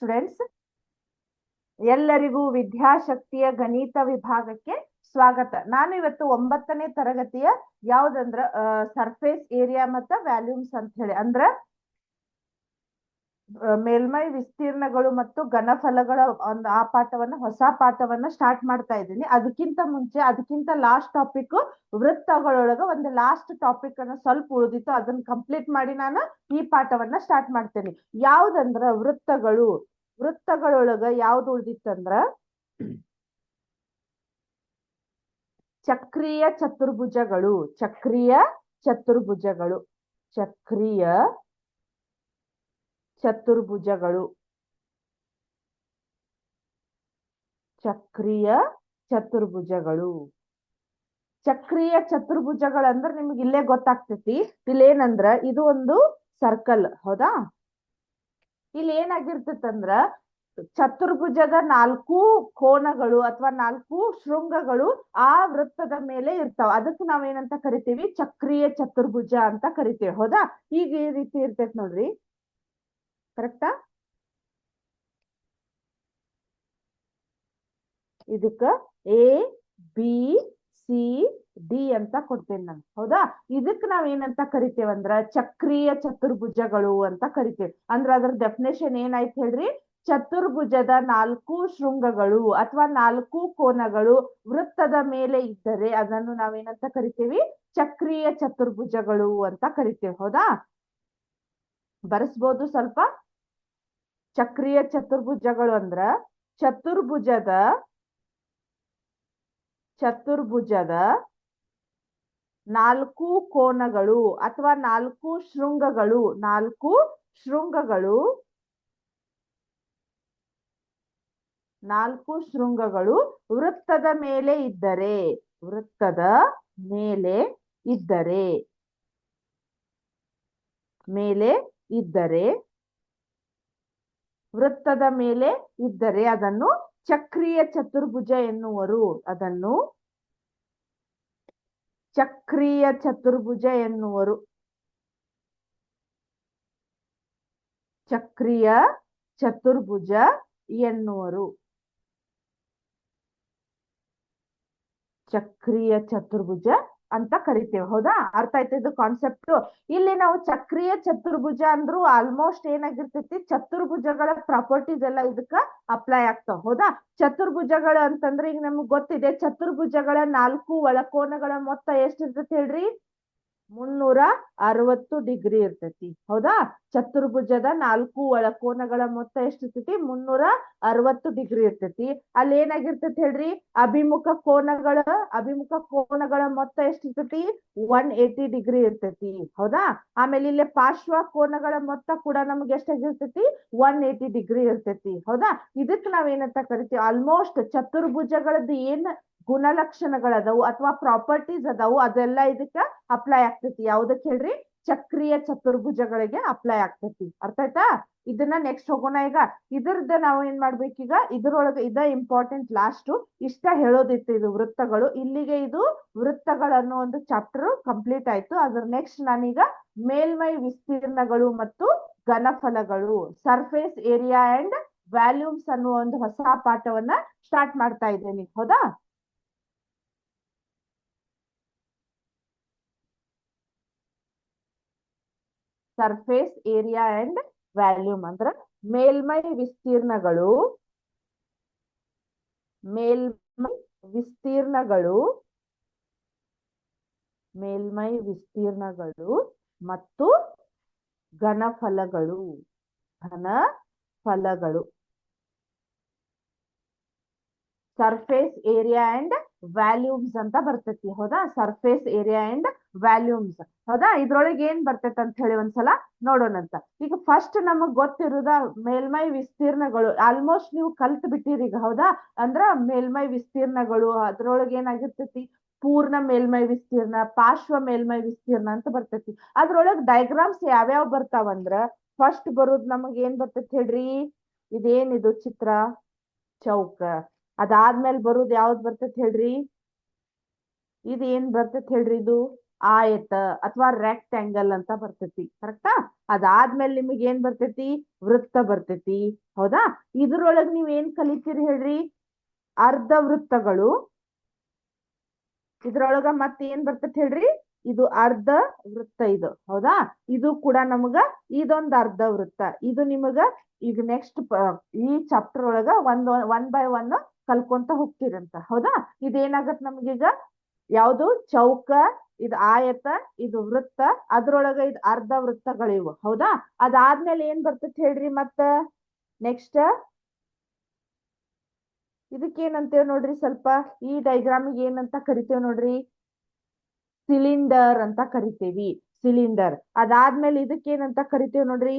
Students, ಎಲ್ಲರಿಗೂ ವಿದ್ಯಾಶಕ್ತಿಯ ಗಣಿತ ವಿಭಾಗಕ್ಕೆ ಸ್ವಾಗತ. ನಾನು ಇವತ್ತು 9ನೇ ತರಗತಿಯ ಯಾವ್ದಂದ್ರ ಸರ್ಫೇಸ್ ಏರಿಯಾ ಮತ್ತು ವ್ಯಾಲ್ಯೂಮ್ಸ್ ಅಂತ ಹೇಳಿ ಅಂದ್ರ ಮೇಲ್ಮೈ ವಿಸ್ತೀರ್ಣಗಳು ಮತ್ತು ಘನಫಲಗಳ ಒಂದು ಆ ಪಾಠವನ್ನ ಹೊಸ ಪಾಠವನ್ನ ಸ್ಟಾರ್ಟ್ ಮಾಡ್ತಾ ಇದ್ದೀನಿ. ಅದಕ್ಕಿಂತ ಲಾಸ್ಟ್ ಟಾಪಿಕ್ ವೃತ್ತಗಳೊಳಗ ಒಂದು ಲಾಸ್ಟ್ ಟಾಪಿಕ್ ಅನ್ನ ಸ್ವಲ್ಪ ಉಳಿದಿತ್ತು, ಅದನ್ನ ಕಂಪ್ಲೀಟ್ ಮಾಡಿ ನಾನು ಈ ಪಾಠವನ್ನ ಸ್ಟಾರ್ಟ್ ಮಾಡ್ತೇನೆ. ಯಾವ್ದಂದ್ರ ವೃತ್ತಗಳೊಳಗ ಯಾವ್ದು ಉಳಿದಿತ್ತಂದ್ರ ಚಕ್ರೀಯ ಚತುರ್ಭುಜಗಳು ಚಕ್ರೀಯ ಚತುರ್ಭುಜಗಳು ಅಂದ್ರೆ ನಿಮ್ಗೆ ಇಲ್ಲೇ ಗೊತ್ತಾಗ್ತೈತಿ. ಇಲ್ಲೇನಂದ್ರ ಇದು ಒಂದು ಸರ್ಕಲ್, ಹೌದಾ? ಇಲ್ಲಿ ಏನಾಗಿರ್ತೈತಂದ್ರ ಚತುರ್ಭುಜದ 4 ಕೋನಗಳು ಅಥವಾ 4 ಶೃಂಗಗಳು ಆ ವೃತ್ತದ ಮೇಲೆ ಇರ್ತಾವ. ಅದಕ್ಕೆ ನಾವೇನಂತ ಕರಿತೀವಿ? ಚಕ್ರೀಯ ಚತುರ್ಭುಜ ಅಂತ ಕರಿತೀವಿ, ಹೌದಾ? ಈಗ ಈ ರೀತಿ ಇರ್ತೈತಿ ನೋಡ್ರಿ, ಕರೆಕ್ಟಾ? ಇದಕ್ಕ ಎ ಬಿ ಸಿ ಡಿ ಅಂತ ಕೊಡ್ತೇನೆ ನಾನು, ಹೌದಾ? ಇದಕ್ ನಾವೇನಂತ ಕರಿತೇವಂದ್ರ ಚಕ್ರೀಯ ಚತುರ್ಭುಜಗಳು ಅಂತ ಕರಿತೇವೆ. ಅಂದ್ರ ಅದ್ರ ಡೆಫಿನೇಷನ್ ಏನಾಯ್ತು ಹೇಳ್ರಿ? ಚತುರ್ಭುಜದ 4 ಶೃಂಗಗಳು ಅಥವಾ 4 ಕೋನಗಳು ವೃತ್ತದ ಮೇಲೆ ಇದ್ದರೆ ಅದನ್ನು ನಾವೇನಂತ ಕರಿತೇವಿ? ಚಕ್ರೀಯ ಚತುರ್ಭುಜಗಳು ಅಂತ ಕರಿತೇವೆ, ಹೌದಾ? ಬರೆಸ್ಬೋದು ಸ್ವಲ್ಪ. ಚಕ್ರೀಯ ಚತುರ್ಭುಜಗಳು ಅಂದ್ರ ಚತುರ್ಭುಜದ 4 ಕೋನಗಳು ಅಥವಾ 4 ಶೃಂಗಗಳು ವೃತ್ತದ ಮೇಲೆ ಇದ್ದರೆ ಅದನ್ನು ಚಕ್ರೀಯ ಚತುರ್ಭುಜ ಎನ್ನುವರು. ಚಕ್ರೀಯ ಚತುರ್ಭುಜ ಅಂತ ಕರಿತೇವೆ, ಹೌದಾ? ಅರ್ಥ ಆಯ್ತು ಇದು ಕಾನ್ಸೆಪ್ಟ್. ಇಲ್ಲಿ ನಾವು ಚಕ್ರೀಯ ಚತುರ್ಭುಜ ಅಂದ್ರೂ ಆಲ್ಮೋಸ್ಟ್ ಏನಾಗಿರ್ತೈತಿ, ಚತುರ್ಭುಜಗಳ ಪ್ರಾಪರ್ಟೀಸ್ ಎಲ್ಲ ಇದಕ್ಕ ಅಪ್ಲೈ ಆಗ್ತಾವ, ಹೌದಾ? ಚತುರ್ಭುಜಗಳು ಅಂತಂದ್ರೆ ಈಗ ನಮ್ಗೆ ಗೊತ್ತಿದೆ, ಚತುರ್ಭುಜಗಳ 4 ಒಳಕೋನಗಳ ಮೊತ್ತ ಎಷ್ಟಿರ್ತೈತಿ ಹೇಳ್ರಿ? 360 ಡಿಗ್ರಿ ಇರ್ತೈತಿ, ಹೌದಾ? ಚತುರ್ಭುಜದ 4 ಒಳಕೋನಗಳ ಮೊತ್ತ ಎಷ್ಟಿರ್ತೈತಿ? 360 ಡಿಗ್ರಿ ಇರ್ತೈತಿ. ಅಲ್ಲಿ ಏನಾಗಿರ್ತೈತಿ ಹೇಳ್ರಿ? ಅಭಿಮುಖ ಕೋನಗಳ ಮೊತ್ತ ಎಷ್ಟಿರ್ತೈತಿ? 180 ಡಿಗ್ರಿ ಇರ್ತೈತಿ, ಹೌದಾ? ಆಮೇಲೆ ಇಲ್ಲಿ ಪಾರ್ಶ್ವ ಕೋನಗಳ ಮೊತ್ತ ಕೂಡ ನಮ್ಗೆ ಎಷ್ಟಾಗಿರ್ತೈತಿ? 180 ಡಿಗ್ರಿ ಇರ್ತೈತಿ, ಹೌದಾ? ಇದಕ್ ನಾವೇನಂತ ಕರಿತೀವಿ? ಆಲ್ಮೋಸ್ಟ್ ಚತುರ್ಭುಜಗಳದ್ದು ಏನ್ ಗುಣಲಕ್ಷಣಗಳದಾವು ಅಥವಾ ಪ್ರಾಪರ್ಟೀಸ್ ಅದಾವು ಅದೆಲ್ಲ ಇದಕ್ಕ ಅಪ್ಲೈ ಆಗ್ತೈತಿ. ಯಾವ್ದಕ್ ಹೇಳ್ರಿ? ಚಕ್ರೀಯ ಚತುರ್ಭುಜಗಳಿಗೆ ಅಪ್ಲೈ ಆಗ್ತೈತಿ. ಅರ್ಥ ಆಯ್ತಾ? ಇದನ್ನ ನೆಕ್ಸ್ಟ್ ಹೋಗೋಣ. ಈಗ ಇದ್ರದ್ದು ನಾವು ಏನ್ ಮಾಡ್ಬೇಕೀಗ? ಇದ್ರೊಳಗೆ ಇಂಪಾರ್ಟೆಂಟ್ ಲಾಸ್ಟ್ ಇಷ್ಟ ಹೇಳೋದಿತ್ತು, ಇದು ವೃತ್ತಗಳು. ಇಲ್ಲಿಗೆ ಇದು ವೃತ್ತಗಳನ್ನು ಒಂದು ಚಾಪ್ಟರ್ ಕಂಪ್ಲೀಟ್ ಆಯ್ತು. ಅದ್ರ ನೆಕ್ಸ್ಟ್ ನಾನೀಗ ಮೇಲ್ಮೈ ವಿಸ್ತೀರ್ಣಗಳು ಮತ್ತು ಘನಫಲಗಳು, ಸರ್ಫೇಸ್ ಏರಿಯಾ ಅಂಡ್ ವ್ಯಾಲ್ಯೂಮ್ಸ್ ಅನ್ನುವ ಒಂದು ಹೊಸ ಪಾಠವನ್ನ ಸ್ಟಾರ್ಟ್ ಮಾಡ್ತಾ ಇದ್ದೇನೆ, ಹೌದಾ? ಸರ್ಫೇಸ್ ಏರಿಯಾ ಅಂಡ್ ವ್ಯಾಲ್ಯೂಮ್ ಅಂದ್ರ ಮೇಲ್ಮೈ ವಿಸ್ತೀರ್ಣಗಳು ಮತ್ತು ಘನಫಲಗಳು. ಸರ್ಫೇಸ್ ಏರಿಯಾ ಅಂಡ್ ವ್ಯಾಲ್ಯೂಮ್ಸ್ ಅಂತ ಬರ್ತೈತಿ, ಹೌದಾ? ಸರ್ಫೇಸ್ ಏರಿಯಾ ಅಂಡ್ ವ್ಯಾಲ್ಯೂಮ್ಸ್, ಹೌದಾ? ಇದ್ರೊಳಗೆ ಏನ್ ಬರ್ತೈತೆ ಅಂತ ಹೇಳಿ ಒಂದ್ಸಲ ನೋಡೋಣಂತ. ಈಗ ಫಸ್ಟ್ ನಮಗ್ ಗೊತ್ತಿರೋದ ಮೇಲ್ಮೈ ವಿಸ್ತೀರ್ಣಗಳು. ಆಲ್ಮೋಸ್ಟ್ ನೀವು ಕಲ್ತ್ ಬಿಟ್ಟಿರಿ ಈಗ, ಹೌದಾ? ಅಂದ್ರ ಮೇಲ್ಮೈ ವಿಸ್ತೀರ್ಣಗಳು ಅದ್ರೊಳಗೆ ಏನಾಗಿರ್ತೈತಿ? ಪೂರ್ಣ ಮೇಲ್ಮೈ ವಿಸ್ತೀರ್ಣ, ಪಾರ್ಶ್ವ ಮೇಲ್ಮೈ ವಿಸ್ತೀರ್ಣ ಅಂತ ಬರ್ತೈತಿ. ಅದ್ರೊಳಗ್ ಡಯಾಗ್ರಾಮ್ಸ್ ಯಾವ್ಯಾವ ಬರ್ತಾವಂದ್ರ ಫಸ್ಟ್ ಬರೋದ್ ನಮಗ್ ಏನ್ ಬರ್ತೈತಿ ಹೇಳ್ರಿ? ಇದೇನಿದು ಚಿತ್ರ? ಚೌಕ. ಅದಾದ್ಮೇಲೆ ಬರುದು ಯಾವ್ದು ಬರ್ತೈತಿ ಹೇಳ್ರಿ? ಇದು ಏನ್ ಬರ್ತೈತಿ ಹೇಳ್ರಿ? ಇದು ಆಯತ ಅಥವಾ ರೆಕ್ಟ್ಯಾಂಗಲ್ ಅಂತ ಬರ್ತೈತಿ ಕರೆಕ್ಟಾ. ಅದಾದ್ಮೇಲೆ ನಿಮಗೆ ಏನ್ ಬರ್ತೈತಿ, ವೃತ್ತ ಬರ್ತೈತಿ. ಹೌದಾ. ಇದ್ರೊಳಗ್ ನೀವ್ ಏನ್ ಕಲಿತೀರಿ ಹೇಳ್ರಿ, ಅರ್ಧ ವೃತ್ತಗಳು. ಇದ್ರೊಳಗ ಮತ್ತೆ ಏನ್ ಬರ್ತೈತಿ ಹೇಳ್ರಿ, ಇದು ಅರ್ಧ ವೃತ್ತ ಇದು. ಹೌದಾ. ಇದು ಕೂಡ ನಮಗ ಇದೊಂದ್ ಅರ್ಧ ವೃತ್ತ. ಇದು ನಿಮಗ ಈಗ ನೆಕ್ಸ್ಟ್ ಈ ಚಾಪ್ಟರ್ ಒಳಗ ಒನ್ ಬೈ ಒನ್ ಕಲ್ಕೊಂತ ಹೋಗ್ತಿರಂತ. ಹೌದಾ. ಇದೇನಾಗತ್ ನಮ್ಗೀಗ, ಯಾವುದು ಚೌಕ, ಇದು ಆಯತ, ಇದು ವೃತ್ತ, ಅದ್ರೊಳಗ ಇದು ಅರ್ಧ ವೃತ್ತಗಳಿವು. ಹೌದಾ. ಅದಾದ್ಮೇಲೆ ಏನ್ ಬರ್ತೈತಿ ಹೇಳ್ರಿ, ಮತ್ತ ನೆಕ್ಸ್ಟ್ ಇದಕ್ಕೇನಂತೇವ್ ನೋಡ್ರಿ, ಸ್ವಲ್ಪ ಈ ಡೈಗ್ರಾಮಿಗೆ ಏನಂತ ಕರಿತೇವ್ ನೋಡ್ರಿ, ಸಿಲಿಂಡರ್ ಅಂತ ಕರಿತೇವಿ. ಸಿಲಿಂಡರ್. ಅದಾದ್ಮೇಲೆ ಇದಕ್ಕೇನಂತ ಕರಿತೇವ್ ನೋಡ್ರಿ,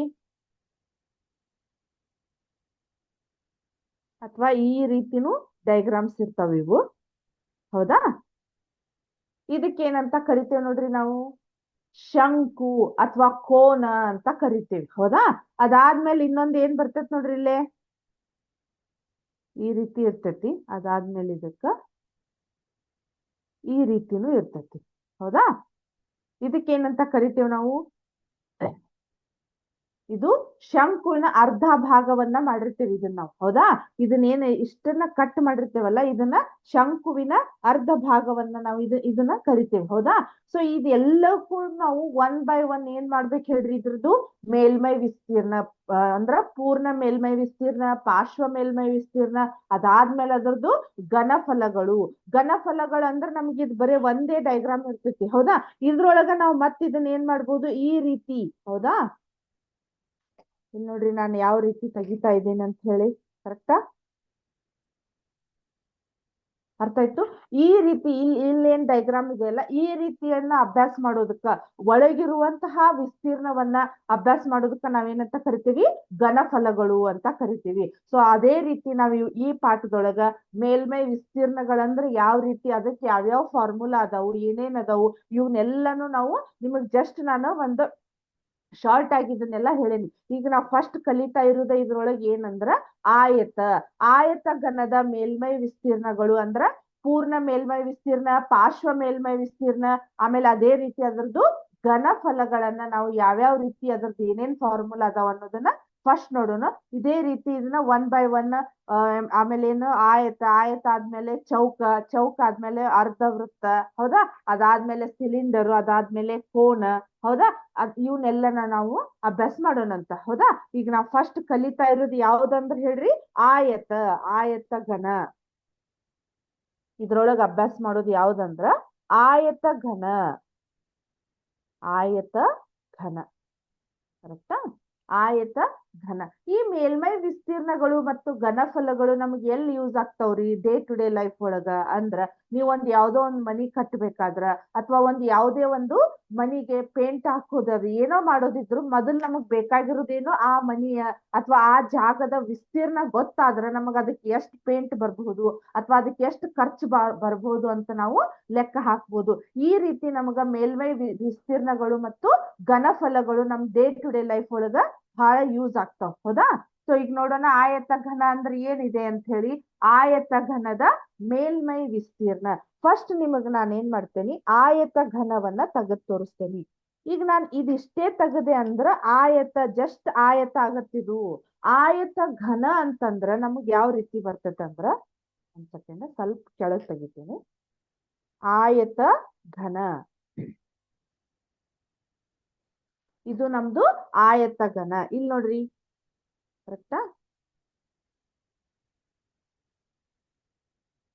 ಅಥವಾ ಈ ರೀತಿನೂ ಡೈಗ್ರಾಮ್ಸ್ ಇರ್ತಾವ ಇವು. ಹೌದಾ. ಇದಕ್ಕೇನಂತ ಕರಿತೇವ್ ನೋಡ್ರಿ ನಾವು, ಶಂಕು ಅಥವಾ ಕೋನ ಅಂತ ಕರಿತೇವಿ. ಹೌದಾ. ಅದಾದ್ಮೇಲೆ ಇನ್ನೊಂದ್ ಏನ್ ಬರ್ತೈತಿ ನೋಡ್ರಿ, ಇಲ್ಲೇ ಈ ರೀತಿ ಇರ್ತೈತಿ. ಅದಾದ್ಮೇಲೆ ಇದಕ್ಕ ಈ ರೀತಿನೂ ಇರ್ತೈತಿ. ಹೌದಾ. ಇದಕ್ಕೇನಂತ ಕರಿತೇವ್ ನಾವು, ಇದು ಶಂಕುವಿನ ಅರ್ಧ ಭಾಗವನ್ನ ಮಾಡಿರ್ತೇವೆ ಇದನ್ನ ನಾವು. ಹೌದಾ. ಇದನ್ನೇನ್ ಇಷ್ಟನ್ನ ಕಟ್ ಮಾಡಿರ್ತೇವಲ್ಲ, ಇದನ್ನ ಶಂಕುವಿನ ಅರ್ಧ ಭಾಗವನ್ನ ನಾವು ಇದನ್ನ ಕರಿತೇವೆ. ಹೌದಾ. ಸೊ ಇದೆಲ್ಲಕ್ಕೂ ನಾವು ಒನ್ ಬೈ ಒನ್ ಏನ್ ಮಾಡ್ಬೇಕು ಹೇಳ್ರಿ, ಇದ್ರದ್ದು ಮೇಲ್ಮೈ ವಿಸ್ತೀರ್ಣ, ಅಂದ್ರ ಪೂರ್ಣ ಮೇಲ್ಮೈ ವಿಸ್ತೀರ್ಣ, ಪಾರ್ಶ್ವ ಮೇಲ್ಮೈ ವಿಸ್ತೀರ್ಣ, ಅದಾದ್ಮೇಲೆ ಅದರದ್ದು ಘನಫಲಗಳು. ಘನಫಲಗಳು ಅಂದ್ರೆ ನಮ್ಗೆ ಇದು ಬರೀ ಒಂದೇ ಡೈಗ್ರಾಮ್ ಇರ್ತೈತಿ. ಹೌದಾ. ಇದ್ರೊಳಗ ನಾವು ಮತ್ತೆ ಇದನ್ನ ಏನ್ ಮಾಡ್ಬೋದು, ಈ ರೀತಿ. ಹೌದಾ. ಇಲ್ಲಿ ನೋಡ್ರಿ ನಾನು ಯಾವ ರೀತಿ ತೆಗಿತಾ ಇದ್ದೇನೆ ಅಂತ ಹೇಳಿ. ಕರೆಕ್ಟಾ. ಅರ್ಥ ಆಯ್ತು. ಈ ರೀತಿ ಇಲ್ಲೇನ್ ಡೈಗ್ರಾಮ್ ಇದೆಯಲ್ಲ, ಈ ರೀತಿಯನ್ನ ಅಭ್ಯಾಸ ಮಾಡೋದಕ್ಕ, ಒಳಗಿರುವಂತಹ ವಿಸ್ತೀರ್ಣವನ್ನ ಅಭ್ಯಾಸ ಮಾಡೋದಕ್ಕ ನಾವೇನಂತ ಕರಿತೀವಿ, ಘನಫಲಗಳು ಅಂತ ಕರಿತೀವಿ. ಸೊ ಅದೇ ರೀತಿ ನಾವು ಈ ಪಾಠದೊಳಗ ಮೇಲ್ಮೈ ವಿಸ್ತೀರ್ಣಗಳಂದ್ರೆ ಯಾವ ರೀತಿ, ಅದಕ್ಕೆ ಯಾವ್ಯಾವ ಫಾರ್ಮುಲಾ ಅದಾವು, ಏನೇನ್ ಅದಾವು, ಇವನ್ನೆಲ್ಲಾನು ನಾವು ನಿಮಗ್ ಜಸ್ಟ್ ನಾನು ಒಂದು ಶಾರ್ಟ್ ಆಗಿ ಇದನ್ನೆಲ್ಲ ಹೇಳೇನಿ. ಈಗ ನಾವು ಫಸ್ಟ್ ಕಲಿತಾ ಇರೋದ ಇದ್ರೊಳಗೆ ಏನಂದ್ರ ಆಯತ. ಆಯತ ಘನದ ಮೇಲ್ಮೈ ವಿಸ್ತೀರ್ಣಗಳು ಅಂದ್ರ ಪೂರ್ಣ ಮೇಲ್ಮೈ ವಿಸ್ತೀರ್ಣ, ಪಾರ್ಶ್ವ ಮೇಲ್ಮೈ ವಿಸ್ತೀರ್ಣ, ಆಮೇಲೆ ಅದೇ ರೀತಿ ಅದರದ್ದು ಘನಫಲಗಳನ್ನ ನಾವು ಯಾವ್ಯಾವ ರೀತಿ ಅದ್ರದ್ದು ಏನೇನ್ ಫಾರ್ಮುಲಾ ಅದಾವ ಅನ್ನೋದನ್ನ ಫಸ್ಟ್ ನೋಡೋಣ. ಇದೇ ರೀತಿ ಇದನ್ನ ಒನ್ ಬೈ ಒನ್. ಆಮೇಲೆ ಏನು ಆಯತ, ಆಯತ ಆದ್ಮೇಲೆ ಚೌಕ, ಚೌಕ ಆದ್ಮೇಲೆ ಅರ್ಧ ವೃತ್ತ. ಹೌದಾ. ಅದಾದ್ಮೇಲೆ ಸಿಲಿಂಡರ್, ಅದಾದ್ಮೇಲೆ ಕೋನ. ಹೌದಾ. ಇವನ್ನೆಲ್ಲನ ನಾವು ಅಭ್ಯಾಸ ಮಾಡೋಣಂತ. ಹೌದಾ. ಈಗ ನಾವು ಫಸ್ಟ್ ಕಲಿತಾ ಇರೋದು ಯಾವ್ದಂದ್ರೆ ಹೇಳ್ರಿ, ಆಯತ. ಆಯತ ಘನ. ಇದ್ರೊಳಗ ಅಭ್ಯಾಸ ಮಾಡೋದು ಯಾವ್ದಂದ್ರ ಆಯತ ಘನ. ಆಯತ ಘನ. ಕರೆಕ್ಟಾ. ಆಯತ ಘನ. ಈ ಮೇಲ್ಮೈ ವಿಸ್ತೀರ್ಣಗಳು ಮತ್ತು ಘನಫಲಗಳು ನಮ್ಗೆ ಎಲ್ಲಿ ಯೂಸ್ ಆಗ್ತಾವ್ರಿ ಡೇ ಟು ಡೇ ಲೈಫ್ ಒಳಗ ಅಂದ್ರ, ನೀವೊಂದ್ ಯಾವ್ದೋ ಒಂದ್ ಮನಿ ಕಟ್ಟಬೇಕಾದ್ರ, ಅಥವಾ ಒಂದ್ ಯಾವ್ದೇ ಒಂದು ಮನಿಗೆ ಪೇಂಟ್ ಹಾಕೋದ್ರಿ, ಏನೋ ಮಾಡೋದಿದ್ರು ಮೊದಲ್ ನಮಗ್ ಬೇಕಾಗಿರೋದೇನು ಆ ಮನಿಯ ಅಥವಾ ಆ ಜಾಗದ ವಿಸ್ತೀರ್ಣ ಗೊತ್ತಾದ್ರ ನಮಗ್ ಅದಕ್ಕೆ ಎಷ್ಟು ಪೇಂಟ್ ಬರ್ಬಹುದು ಅಥವಾ ಅದಕ್ಕೆ ಎಷ್ಟು ಖರ್ಚು ಬರ್ಬಹುದು ಅಂತ ನಾವು ಲೆಕ್ಕ ಹಾಕ್ಬೋದು. ಈ ರೀತಿ ನಮಗ ಮೇಲ್ಮೈ ವಿಸ್ತೀರ್ಣಗಳು ಮತ್ತು ಘನಫಲಗಳು ನಮ್ ಡೇ ಟು ಡೇ ಲೈಫ್ ಒಳಗ ಬಹಳ ಯೂಸ್ ಆಗ್ತಾವ. ಹೌದಾ. ಸೊ ಈಗ ನೋಡೋಣ ಆಯತ ಘನ ಅಂದ್ರೆ ಏನಿದೆ ಅಂತ ಹೇಳಿ. ಆಯತ ಘನದ ಮೇಲ್ಮೈ ವಿಸ್ತೀರ್ಣ. ಫಸ್ಟ್ ನಿಮಗ್ ನಾನು ಏನ್ ಮಾಡ್ತೇನೆ, ಆಯತ ಘನವನ್ನ ತೆಗೆದು ತೋರಿಸ್ತೇನೆ. ಈಗ ನಾನು ಇದಿಷ್ಟೇ ತೆಗದೆ ಅಂದ್ರ ಆಯತ, ಜಸ್ಟ್ ಆಯತ ಆಗತ್ತಿದು. ಆಯತ ಘನ ಅಂತಂದ್ರ ನಮಗ್ ಯಾವ ರೀತಿ ಬರ್ತೈತೆ ಅಂದ್ರ, ಒಂದ್ ಸೆಕೆಂಡ್ ಸ್ವಲ್ಪ ಕೆಳಗ್ ತೆಗಿತೀನಿ. ಆಯತ ಘನ ಇದು ನಮ್ದು ಆಯತ ಘನ. ಇಲ್ಲಿ ನೋಡ್ರಿ. ಕರೆಕ್ಟಾ.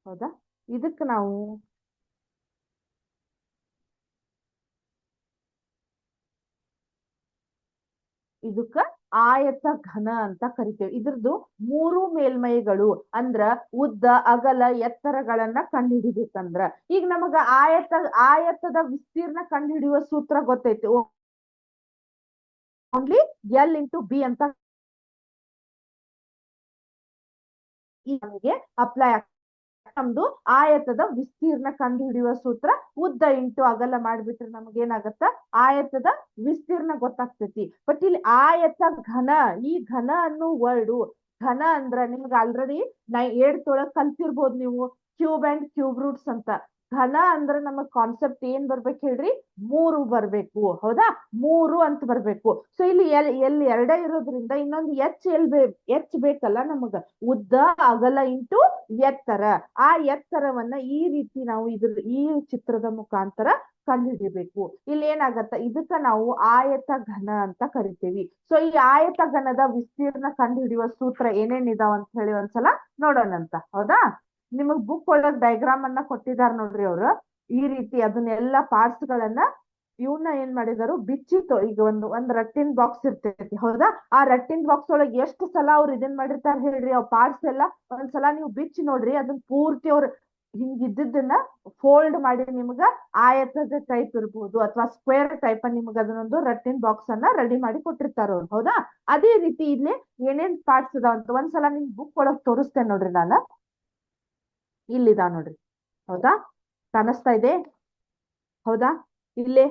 ಹೌದಾ. ಇದಕ್ ನಾವು ಇದಕ್ಕ ಆಯತ ಘನ ಅಂತ ಕರಿತೇವೆ. ಇದ್ರದ್ದು 3 ಮೇಲ್ಮೈಗಳು ಅಂದ್ರ ಉದ್ದ, ಅಗಲ, ಎತ್ತರಗಳನ್ನ ಕಂಡುಹಿಡಿಬೇಕಂದ್ರ ಈಗ ನಮಗ ಆಯತದ ವಿಸ್ತೀರ್ಣ ಕಂಡುಹಿಡಿಯುವ ಸೂತ್ರ ಗೊತ್ತೈತಿ. ಓನ್ಲಿ ಎಲ್ ಇಂಟು ಬಿ ಅಂತ ನಮಗೆ ಅಪ್ಲೈ ಆಗ್ತದೆ. ನಮ್ದು ಆಯತದ ವಿಸ್ತೀರ್ಣ ಕಂಡು ಹಿಡಿಯುವ ಸೂತ್ರ ಉದ್ದ ಇಂಟು ಅಗಲ ಮಾಡ್ಬಿಟ್ರೆ ನಮ್ಗೆ ಏನಾಗತ್ತ, ಆಯತದ ವಿಸ್ತೀರ್ಣ ಗೊತ್ತಾಗ್ತೈತಿ. ಬಟ್ ಇಲ್ಲಿ ಆಯತ ಘನ, ಈ ಘನ ಅನ್ನೋ ವರ್ಡು, ಘನ ಅಂದ್ರ ನಿಮ್ಗೆ ಆಲ್ರೆಡಿ 8th ಒಳಗ್ ಕಲ್ತಿರ್ಬೋದು ನೀವು, ಕ್ಯೂಬ್ ಅಂಡ್ ಕ್ಯೂಬ್ ರೂಟ್ಸ್ ಅಂತ. ಘನ ಅಂದ್ರೆ ನಮಗ್ ಕಾನ್ಸೆಪ್ಟ್ ಏನ್ ಬರ್ಬೇಕು ಹೇಳ್ರಿ, 3 ಬರ್ಬೇಕು. ಹೌದಾ, 3 ಅಂತ ಬರ್ಬೇಕು. ಸೊ ಇಲ್ಲಿ ಎಲ್ಲಿ ಎರಡೇ ಇರೋದ್ರಿಂದ ಇನ್ನೊಂದು ಎಚ್ ಬೇಕಲ್ಲ ನಮಗ. ಉದ್ದ ಅಗಲ ಇಂಟು ಎತ್ತರ. ಆ ಎತ್ತರವನ್ನ ಈ ರೀತಿ ನಾವು ಈ ಚಿತ್ರದ ಮುಖಾಂತರ ಕಂಡುಹಿಡಿಬೇಕು. ಇಲ್ಲಿ ಏನಾಗತ್ತ, ಇದಕ್ಕ ನಾವು ಆಯತ ಘನ ಅಂತ ಕರಿತೀವಿ. ಸೊ ಈ ಆಯತ ಘನದ ವಿಸ್ತೀರ್ಣ ಕಂಡುಹಿಡಿಯುವ ಸೂತ್ರ ಏನೇನಿದಾವ ಅಂತ ಹೇಳಿ ಒಂದ್ಸಲ ನೋಡೋಣಂತ. ಹೌದಾ, ನಿಮಗ್ ಬುಕ್ ಒಳಗ್ ಡೈಗ್ರಾಮ್ ಅನ್ನ ಕೊಟ್ಟಿದಾರ ನೋಡ್ರಿ ಅವ್ರು. ಈ ರೀತಿ ಅದನ್ನೆಲ್ಲಾ ಪಾರ್ಟ್ಸ್ ಗಳನ್ನ ಇವನ್ನ ಏನ್ ಮಾಡಿದಾರು, ಬಿಚ್ಚಿತ್ತು. ಈಗ ಒಂದ್ ರಟ್ಟಿನ ಬಾಕ್ಸ್ ಇರ್ತೈತಿ. ಹೌದಾ, ಆ ರಟ್ಟಿನ ಬಾಕ್ಸ್ ಒಳಗ್ ಎಷ್ಟು ಸಲ ಅವ್ರು ಇದನ್ ಮಾಡಿರ್ತಾರ ಹೇಳ್ರಿ, ಅವ್ ಪಾರ್ಟ್ಸ್ ಎಲ್ಲ ಒಂದ್ಸಲ ನೀವು ಬಿಚ್ಚಿ ನೋಡ್ರಿ. ಅದನ್ನ ಪೂರ್ತಿ ಅವ್ರು ಹಿಂಗಿದ್ದನ್ನ ಫೋಲ್ಡ್ ಮಾಡಿ ನಿಮ್ಗ ಆಯತದ ಟೈಪ್ ಇರ್ಬೋದು ಅಥವಾ ಸ್ಕ್ವೇರ್ ಟೈಪ್ ನಿಮ್ಗೆ ಅದನ್ನೊಂದು ರಟ್ಟಿನ ಬಾಕ್ಸ್ ಅನ್ನ ರೆಡಿ ಮಾಡಿ ಕೊಟ್ಟಿರ್ತಾರ ಅವ್ರು. ಹೌದಾ, ಅದೇ ರೀತಿ ಇಲ್ಲಿ ಏನೇನ್ ಪಾರ್ಟ್ಸ್ ಇದಾವ ಅಂತ ಒಂದ್ಸಲ ನಿಮ್ ಬುಕ್ ಒಳಗ್ ತೋರಿಸ್ತೇನೆ ನೋಡ್ರಿ ನಾನು. ಇಲ್ಲಿದಾವ ನೋಡ್ರಿ. ಹೌದಾ, ಕಾಣಿಸ್ತಾ ಇದೆ? ಹೌದಾ, ಇಲ್ಲೇ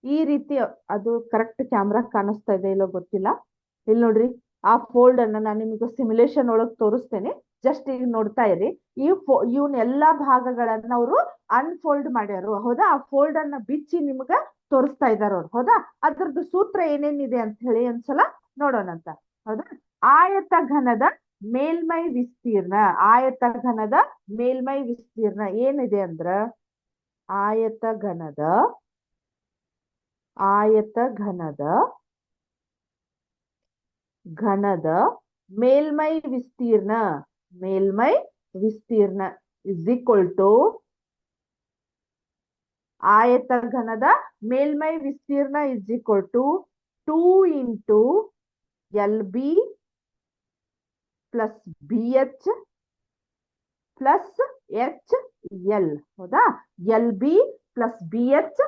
ಈ ರೀತಿ ಅದು ಕರೆಕ್ಟ್ ಕ್ಯಾಮ್ರಾ ಕಾಣಿಸ್ತಾ ಇದೆ ಇಲ್ಲೋ ಗೊತ್ತಿಲ್ಲ. ಇಲ್ಲಿ ನೋಡ್ರಿ, ಆ ಫೋಲ್ಡ್ ಅನ್ನ ನಾನು ನಿಮಗೆ ಸಿಮ್ಯುಲೇಷನ್ ಒಳಗ್ ತೋರಿಸ್ತೇನೆ. ಜಸ್ಟ್ ಈಗ ನೋಡ್ತಾ ಇರಿ. ಇವನ್ ಎಲ್ಲಾ ಭಾಗಗಳನ್ನ ಅವರು ಅನ್ಫೋಲ್ಡ್ ಮಾಡ್ಯಾರು. ಹೌದಾ, ಆ ಫೋಲ್ಡ್ ಅನ್ನ ಬಿಚ್ಚಿ ನಿಮ್ಗ ತೋರಿಸ್ತಾ ಇದಾರ ಅವ್ರು. ಹೌದಾ, ಅದ್ರದ್ದು ಸೂತ್ರ ಏನೇನಿದೆ ಅಂತ ಹೇಳಿ ಒಂದ್ಸಲ ನೋಡೋಣಂತ. ಹೌದಾ, ಆಯತ ಘನದ ಮೇಲ್ಮೈ ವಿಸ್ತೀರ್ಣ. ಆಯತ ಘನದ ಮೇಲ್ಮೈ ವಿಸ್ತೀರ್ಣ ಏನಿದೆ ಅಂದ್ರ, ಆಯತ ಘನದ ಮೇಲ್ಮೈ ವಿಸ್ತೀರ್ಣ ಇಸ್ ಈಕ್ವಲ್ ಟು ಆಯತ ಘನದ ಮೇಲ್ಮೈ ವಿಸ್ತೀರ್ಣ is equal to 2 into LB plus BH plus HL. ಹೌದಾ, LB plus BH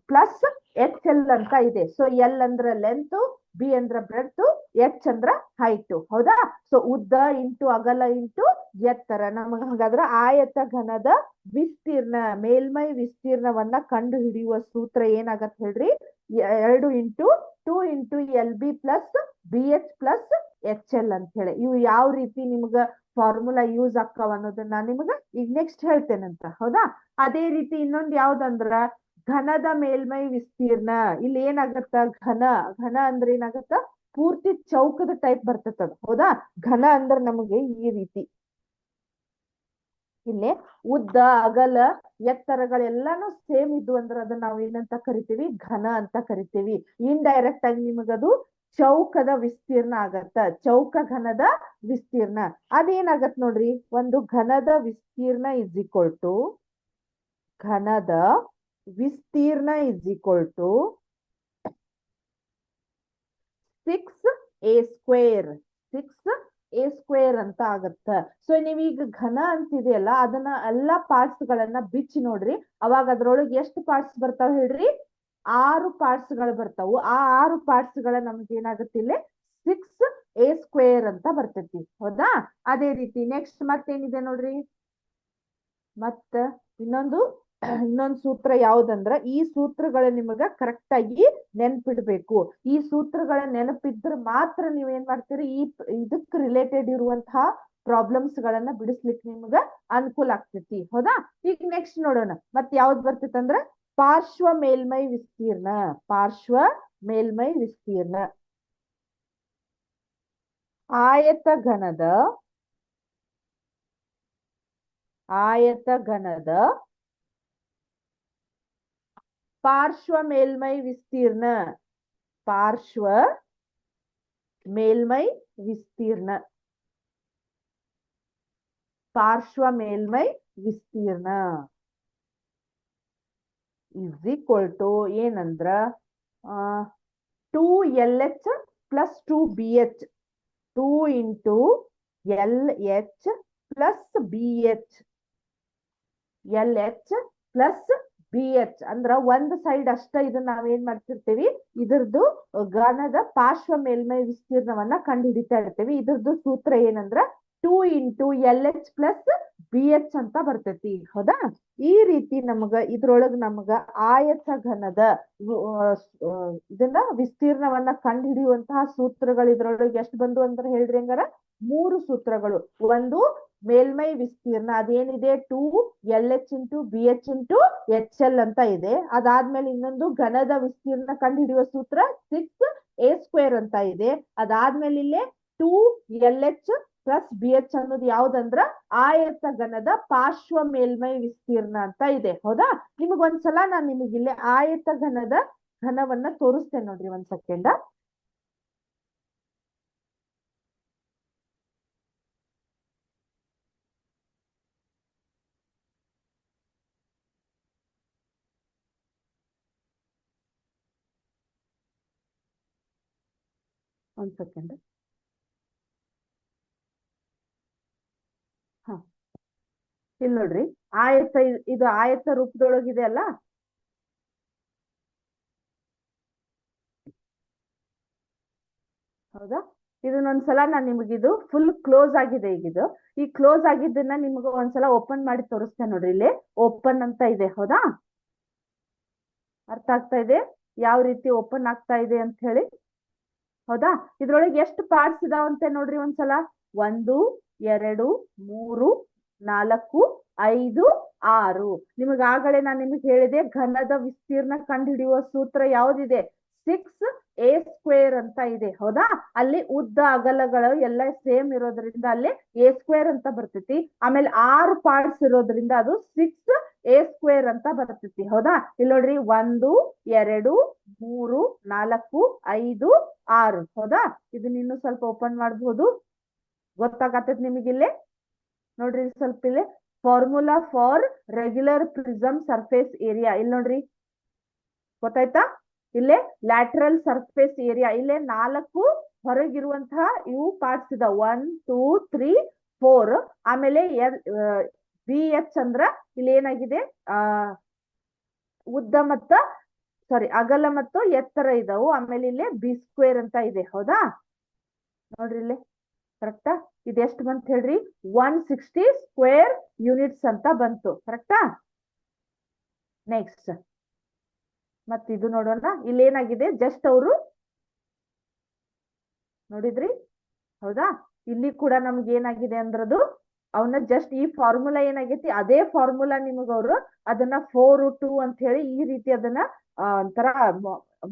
plus HL ಅಂತ ಇದೆ. ಸೊ L ಅಂದ್ರ ಲೆಂತ್, B ಅಂದ್ರ ಬ್ರೆಡ್ತ್, H ಅಂದ್ರ ಹೈಟ್. ಹೌದಾ, ಸೊ ಉದ್ದ ಇಂಟು ಅಗಲ ಇಂಟು ಎತ್ತರ. ನಮಗ ಹಾಗಾದ್ರ ಆಯತ ಘನದ ವಿಸ್ತೀರ್ಣ, ಮೇಲ್ಮೈ ವಿಸ್ತೀರ್ಣವನ್ನ ಕಂಡು ಹಿಡಿಯುವ ಸೂತ್ರ ಏನಾಗತ್ ಹೇಳ್ರಿ, 2 into 2 into LB plus BH plus HL ಅಂತ ಹೇಳಿ. ಇವು ಯಾವ ರೀತಿ ನಿಮ್ಗ ಫಾರ್ಮುಲಾ ಯೂಸ್ ಆಕ್ಕವ ಅನ್ನೋದನ್ನ ನಿಮ್ಗ ಈಗ ನೆಕ್ಸ್ಟ್ ಹೇಳ್ತೇನಂತ. ಹೌದಾ, ಅದೇ ರೀತಿ ಇನ್ನೊಂದ್ ಯಾವ್ದಂದ್ರ ಘನದ ಮೇಲ್ಮೈ ವಿಸ್ತೀರ್ಣ. ಇಲ್ಲಿ ಏನಾಗತ್ತ, ಘನ ಅಂದ್ರೆ ಏನಾಗತ್ತ, ಪೂರ್ತಿ ಚೌಕದ ಟೈಪ್ ಬರ್ತದ. ಹೌದಾ, ಘನ ಅಂದ್ರೆ ನಮಗೆ ಈ ರೀತಿ ಇಲ್ಲಿ ಉದ್ದ ಅಗಲ ಎತ್ತರಗಳೆಲ್ಲಾನು ಸೇಮ್ ಇದ್ವು ಅಂದ್ರೆ ಅದನ್ನ ನಾವ್ ಏನಂತ ಕರಿತೀವಿ, ಘನ ಅಂತ ಕರಿತೀವಿ. ಇಂಡೈರೆಕ್ಟ್ ಆಗಿ ನಿಮಗದು ಚೌಕದ ವಿಸ್ತೀರ್ಣ ಆಗತ್ತ, ಚೌಕ ಘನದ ವಿಸ್ತೀರ್ಣ. ಅದೇನಾಗತ್ ನೋಡ್ರಿ, ಒಂದು ಘನದ ವಿಸ್ತೀರ್ಣ ಇಸ್ ಈಕ್ವಲ್ ಟು 6a² ಅಂತ ಆಗತ್ತ. ಸೊ ನೀವೀಗ ಘನ ಅಂತಿದೆಯಲ್ಲ, ಅದನ್ನ ಎಲ್ಲಾ ಪಾರ್ಟ್ಸ್ ಗಳನ್ನ ಬಿಚ್ಚಿ ನೋಡ್ರಿ. ಅವಾಗ ಅದ್ರೊಳಗೆ ಎಷ್ಟು ಪಾರ್ಟ್ಸ್ ಬರ್ತಾವ ಹೇಳ್ರಿ, 6 ಪಾರ್ಟ್ಸ್ ಗಳು ಬರ್ತಾವು. ಆ 6 ಪಾರ್ಟ್ಸ್ ಗಳ ನಮ್ಗೆ ಏನಾಗುತ್ತೆ, ಇಲ್ಲಿ 6a² ಅಂತ ಬರ್ತೈತಿ. ಹೌದಾ, ಅದೇ ರೀತಿ ನೆಕ್ಸ್ಟ್ ಮತ್ತೇನಿದೆ ನೋಡ್ರಿ, ಮತ್ತ ಇನ್ನೊಂದು ಸೂತ್ರ ಯಾವ್ದಂದ್ರ, ಈ ಸೂತ್ರಗಳ ನಿಮಗ ಕರೆಕ್ಟ್ ಆಗಿ ನೆನಪಿಡ್ಬೇಕು. ಈ ಸೂತ್ರಗಳ ನೆನಪಿದ್ರ ಮಾತ್ರ ನೀವೇನ್ ಮಾಡ್ತೀರಿ, ಇದಕ್ ರಿಲೇಟೆಡ್ ಇರುವಂತಹ ಪ್ರಾಬ್ಲಮ್ಸ್ ಗಳನ್ನ ಬಿಡಿಸ್ಲಿಕ್ಕೆ ನಿಮ್ಗ ಅನುಕೂಲ ಆಗ್ತೈತಿ. ಹೌದಾ, ಈಗ ನೆಕ್ಸ್ಟ್ ನೋಡೋಣ ಮತ್ ಯಾವ್ದು ಬರ್ತೈತಿ ಅಂದ್ರ ಪಾರ್ಶ್ವ ಮೇಲ್ಮೈ ವಿಸ್ತೀರ್ಣ. ಆಯತ ಘನದ ಪಾರ್ಶ್ವ ಮೇಲ್ಮೈ ವಿಸ್ತೀರ್ಣ. ಇಸ್ ಈಕ್ವಲ್ ಟು ಏನಂದ್ರ 2LH plus 2BH. 2 into LH plus BH ಅಂದ್ರ ಒಂದ್ ಸೈಡ್ ಅಷ್ಟ. ಇದನ್ನ ನಾವೇನ್ ಮಾಡ್ತಿರ್ತೀವಿ, ಇದ್ರದ್ದು ಘನದ ಪಾರ್ಶ್ವ ಮೇಲ್ಮೈ ವಿಸ್ತೀರ್ಣವನ್ನ ಕಂಡು ಹಿಡಿತಾ ಇರ್ತೀವಿ. ಇದ್ರದ್ದು ಸೂತ್ರ ಏನಂದ್ರ 2 ಇಂಟು LH ಪ್ಲಸ್ BH ಅಂತ ಬರ್ತೈತಿ. ಹೌದಾ, ಈ ರೀತಿ ಇದ್ರೊಳಗ ನಮಗ ಆಯತ ಘನದ ಇದನ್ನ ವಿಸ್ತೀರ್ಣವನ್ನ ಕಂಡು ಹಿಡಿಯುವಂತಹ ಸೂತ್ರಗಳು ಇದ್ರೊಳಗೆ ಎಷ್ಟು ಬಂದು ಅಂತ ಹೇಳ್ರಿ ಹಂಗಾರ, 3 ಸೂತ್ರಗಳು. ಒಂದು ಮೇಲ್ಮೈ ವಿಸ್ತೀರ್ಣ ಅದೇನಿದೆ 2LH into BH into HL ಅಂತ ಇದೆ. ಅದಾದ್ಮೇಲೆ ಇನ್ನೊಂದು ಘನದ ವಿಸ್ತೀರ್ಣ ಕಂಡುಹಿಡಿಯುವ ಸೂತ್ರ 6A² ಅಂತ ಇದೆ. ಅದಾದ್ಮೇಲೆ ಇಲ್ಲೇ 2LH ಪ್ಲಸ್ BH ಅನ್ನೋದು ಯಾವ್ದಂದ್ರ ಆಯತ ಘನದ ಪಾರ್ಶ್ವ ಮೇಲ್ಮೈ ವಿಸ್ತೀರ್ಣ ಅಂತ ಇದೆ. ಹೌದಾ, ನಿಮಗೊಂದ್ಸಲ ನಾನು ನಿಮಗೆ ಇಲ್ಲಿ ಆಯತ ಘನದ ಘನವನ್ನ ತೋರಿಸ್ತೇನೆ ನೋಡ್ರಿ, ಒಂದ್ ಸೆಕೆಂಡ್. ಒಂದ್ ಸೆಕೆಂಡ್. ಹ ಇಲ್ಲಿ ನೋಡ್ರಿ, ಆಯತ ಇದು ಆಯತ ರೂಪದೊಳಗಿದೆ ಅಲ್ಲ. ಹೌದಾ, ಇದನ್ನೊಂದ್ಸಲ ನಾನು ನಿಮಗಿದು ಫುಲ್ ಕ್ಲೋಸ್ ಆಗಿದೆ. ಈಗಿದು ಈ ಕ್ಲೋಸ್ ಆಗಿದ್ದನ್ನ ನಿಮ್ಗೆ ಒಂದ್ಸಲ ಓಪನ್ ಮಾಡಿ ತೋರಿಸ್ತೇನೆ ನೋಡ್ರಿ. ಇಲ್ಲಿ ಓಪನ್ ಅಂತ ಇದೆ. ಹೌದಾ, ಅರ್ಥ ಆಗ್ತಾ ಇದೆ ಯಾವ ರೀತಿ ಓಪನ್ ಆಗ್ತಾ ಇದೆ ಅಂತ ಹೇಳಿ? ಹೌದಾ, ಇದ್ರೊಳಗೆ ಎಷ್ಟು ಪಾರ್ಟ್ಸ್ ಇದಾವಂತೆ ನೋಡ್ರಿ ಒಂದ್ಸಲ. 1 2 3 4 5 6. ನಿಮಗೆ ಆಗಲೇ ನಾನು ನಿಮಗೆ ಹೇಳಿದೆ ಘನದ ವಿಸ್ತೀರ್ಣ ಕಂಡುಹಿಡಿಯುವ ಸೂತ್ರ ಯಾವ್ದಿದೆ? 6A² ಅಂತ ಇದೆ. ಹೌದಾ, ಅಲ್ಲಿ ಉದ್ದ ಅಗಲಗಳು ಎಲ್ಲ ಸೇಮ್ ಇರೋದ್ರಿಂದ ಅಲ್ಲಿ A² ಅಂತ ಬರ್ತೈತಿ. ಆಮೇಲೆ 6 ಪಾರ್ಟ್ಸ್ ಇರೋದ್ರಿಂದ ಅದು 6A² ಅಂತ ಬರ್ತೈತಿ. ಹೌದಾ, ಇಲ್ಲಿ ನೋಡ್ರಿ 1 2 3 4 5 6. ಹೌದಾ, ಇದನ್ನ ಇನ್ನು ಸ್ವಲ್ಪ ಓಪನ್ ಮಾಡಬಹುದು, ಗೊತ್ತಾಗತ್ತದ ನಿಮಗಿಲ್ಲೇ ನೋಡ್ರಿ. ಸ್ವಲ್ಪ ಇಲ್ಲಿ formula for regular prism surface area ಇಲ್ಲಿ ನೋಡ್ರಿ, ಗೊತ್ತಾಯ್ತಾ? ಇಲ್ಲೇ ಲ್ಯಾಟ್ರಲ್ ಸರ್ಫೇಸ್ ಏರಿಯಾ ಇಲ್ಲೇ 4 ಹೊರಗಿರುವಂತಹ ಇವು ಪಾರ್ಟ್ಸ್ ಇದಾವ. 1 2 3 4. ಆಮೇಲೆ BH ಅಂದ್ರ ಇಲ್ಲಿ ಏನಾಗಿದೆ, ಉದ್ದ ಮತ್ತ ಅಗಲ ಮತ್ತು ಎತ್ತರ ಇದಾವು. ಆಮೇಲೆ ಇಲ್ಲೇ B² ಅಂತ ಇದೆ. ಹೌದಾ, ನೋಡ್ರಿ ಇಲ್ಲಿ ಕರೆಕ್ಟಾ? ಇದೆಷ್ಟು ಬಂತ ಹೇಳ್ರಿ? 160 ಸ್ಕ್ವೇರ್ ಯೂನಿಟ್ಸ್ ಅಂತ ಬಂತು. ಕರೆಕ್ಟಾ? ನೆಕ್ಸ್ಟ್ ಮತ್ ಇದು ನೋಡೋಣ. ಇಲ್ಲಿ ಏನಾಗಿದೆ, ಜಸ್ಟ್ ಅವರು ನೋಡಿದ್ರಿ. ಹೌದಾ, ಇಲ್ಲಿ ಕೂಡ ನಮ್ಗೆ ಏನಾಗಿದೆ ಅಂದ್ರದು ಅವನ್ನ ಜಸ್ಟ್ ಈ ಫಾರ್ಮುಲಾ ಏನಾಗೈತಿ ಅದೇ ಫಾರ್ಮುಲಾ ನಿಮಗ ಅವರು ಅದನ್ನ 4 2 ಅಂತ ಹೇಳಿ ಈ ರೀತಿ ಅದನ್ನ ಒಂಥರ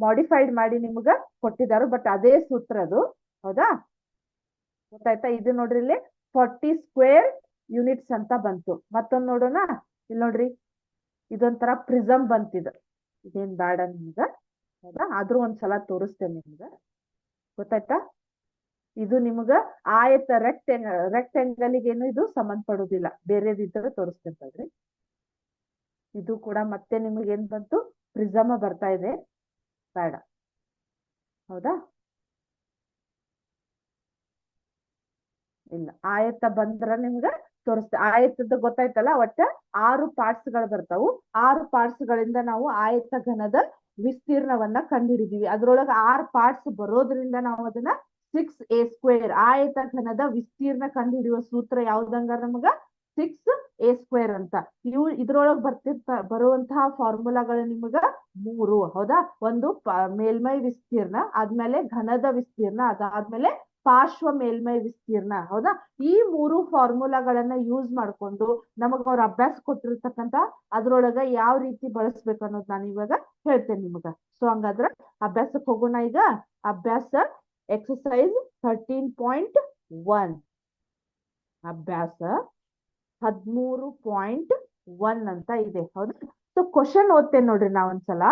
ಮಾಡಿಫೈಡ್ ಮಾಡಿ ನಿಮ್ಗ ಕೊಟ್ಟಿದ್ದಾರೆ. ಬಟ್ ಅದೇ ಸೂತ್ರ ಅದು. ಹೌದಾ, ಗೊತ್ತಾಯ್ತಾ? ಇದು ನೋಡ್ರಿ ಇಲ್ಲಿ 40 ಸ್ಕ್ವೇರ್ ಯೂನಿಟ್ಸ್ ಅಂತ ಬಂತು. ಮತ್ತೊಂದು ನೋಡೋಣ. ಇಲ್ಲಿ ನೋಡ್ರಿ, ಇದೊಂಥರ ಪ್ರಿಸಮ್ ಬಂತಿದೆ. ಇದೇನ್ ಬೇಡ ನಿಮ್ಗ. ಹೌದಾ, ಆದ್ರೂ ಒಂದ್ಸಲ ತೋರಿಸ್ತೇನೆ ನಿಮ್ಗ, ಗೊತ್ತಾಯ್ತಾ? ಇದು ನಿಮ್ಗ ಆಯತ ರೆಕ್ಟ್ಯಾಂಗಲ್ ಏನು ಇದು ಸಂಬಂಧಪಡುದಿಲ್ಲ, ಬೇರೆದಿದ್ದರೆ ತೋರಿಸ್ತೇನೆ. ಇದು ಕೂಡ ಮತ್ತೆ ನಿಮ್ಗೆ ಏನ್ ಬಂತು? ಪ್ರಿಸಮ ಬರ್ತಾ ಇದೆ, ಬೇಡ. ಹೌದಾ, ಇಲ್ಲ ಆಯತ ಬಂದ್ರ ನಿಮ್ಗ ತೋರಿಸ್ತೆ. ಆಯತದ ಗೊತ್ತಾಯ್ತಲ್ಲ, ಒಟ್ಟ 6 ಪಾರ್ಟ್ಸ್ ಗಳು ಬರ್ತಾವು. 6 ಪಾರ್ಟ್ಸ್ ಗಳಿಂದ ನಾವು ಆಯತ ಘನದ ವಿಸ್ತೀರ್ಣವನ್ನ ಕಂಡುಹಿಡಿದೀವಿ. ಅದ್ರೊಳಗ 6 ಪಾರ್ಟ್ಸ್ ಬರೋದ್ರಿಂದ ನಾವು ಅದನ್ನ 6A² ಆಯತ ಘನದ ವಿಸ್ತೀರ್ಣ ಕಂಡುಹಿಡಿಯುವ ಸೂತ್ರ ಯಾವ್ದಂಗ ನಮಗ 6A² ಅಂತ. ಇದ್ರೊಳಗ್ ಬರುವಂತಹ ಫಾರ್ಮುಲಾಗಳು ನಿಮಗ 3. ಹೌದಾ, ಒಂದು ಮೇಲ್ಮೈ ವಿಸ್ತೀರ್ಣ, ಆದ್ಮೇಲೆ ಘನದ ವಿಸ್ತೀರ್ಣ, ಅದಾದ್ಮೇಲೆ ಪಾರ್ಶ್ವ ಮೇಲ್ಮೈ ವಿಸ್ತೀರ್ಣ. ಹೌದಾ, ಈ 3 ಫಾರ್ಮುಲಾಗಳನ್ನ ಯೂಸ್ ಮಾಡ್ಕೊಂಡು ನಮಗ ಅವ್ರ ಅಭ್ಯಾಸ ಕೊಟ್ಟಿರ್ತಕ್ಕಂತ ಅದ್ರೊಳಗ ಯಾವ ರೀತಿ ಬಳಸ್ಬೇಕು ಅನ್ನೋದು ನಾನು ಇವಾಗ ಹೇಳ್ತೇನೆ ನಿಮಗ. ಸೊ ಹಂಗಾದ್ರ ಅಭ್ಯಾಸಕ್ಕೆ ಹೋಗೋಣ ಈಗ. ಅಭ್ಯಾಸ ಎಕ್ಸರ್ಸೈಸ್ 13.1. ಅಭ್ಯಾಸ 13.1 ಅಂತ ಇದೆ. ಹೌದಾ, ಸೊ ಕ್ವಶನ್ ಓದ್ತೇನೆ ನೋಡ್ರಿ ನಾ ಒಂದ್ಸಲ.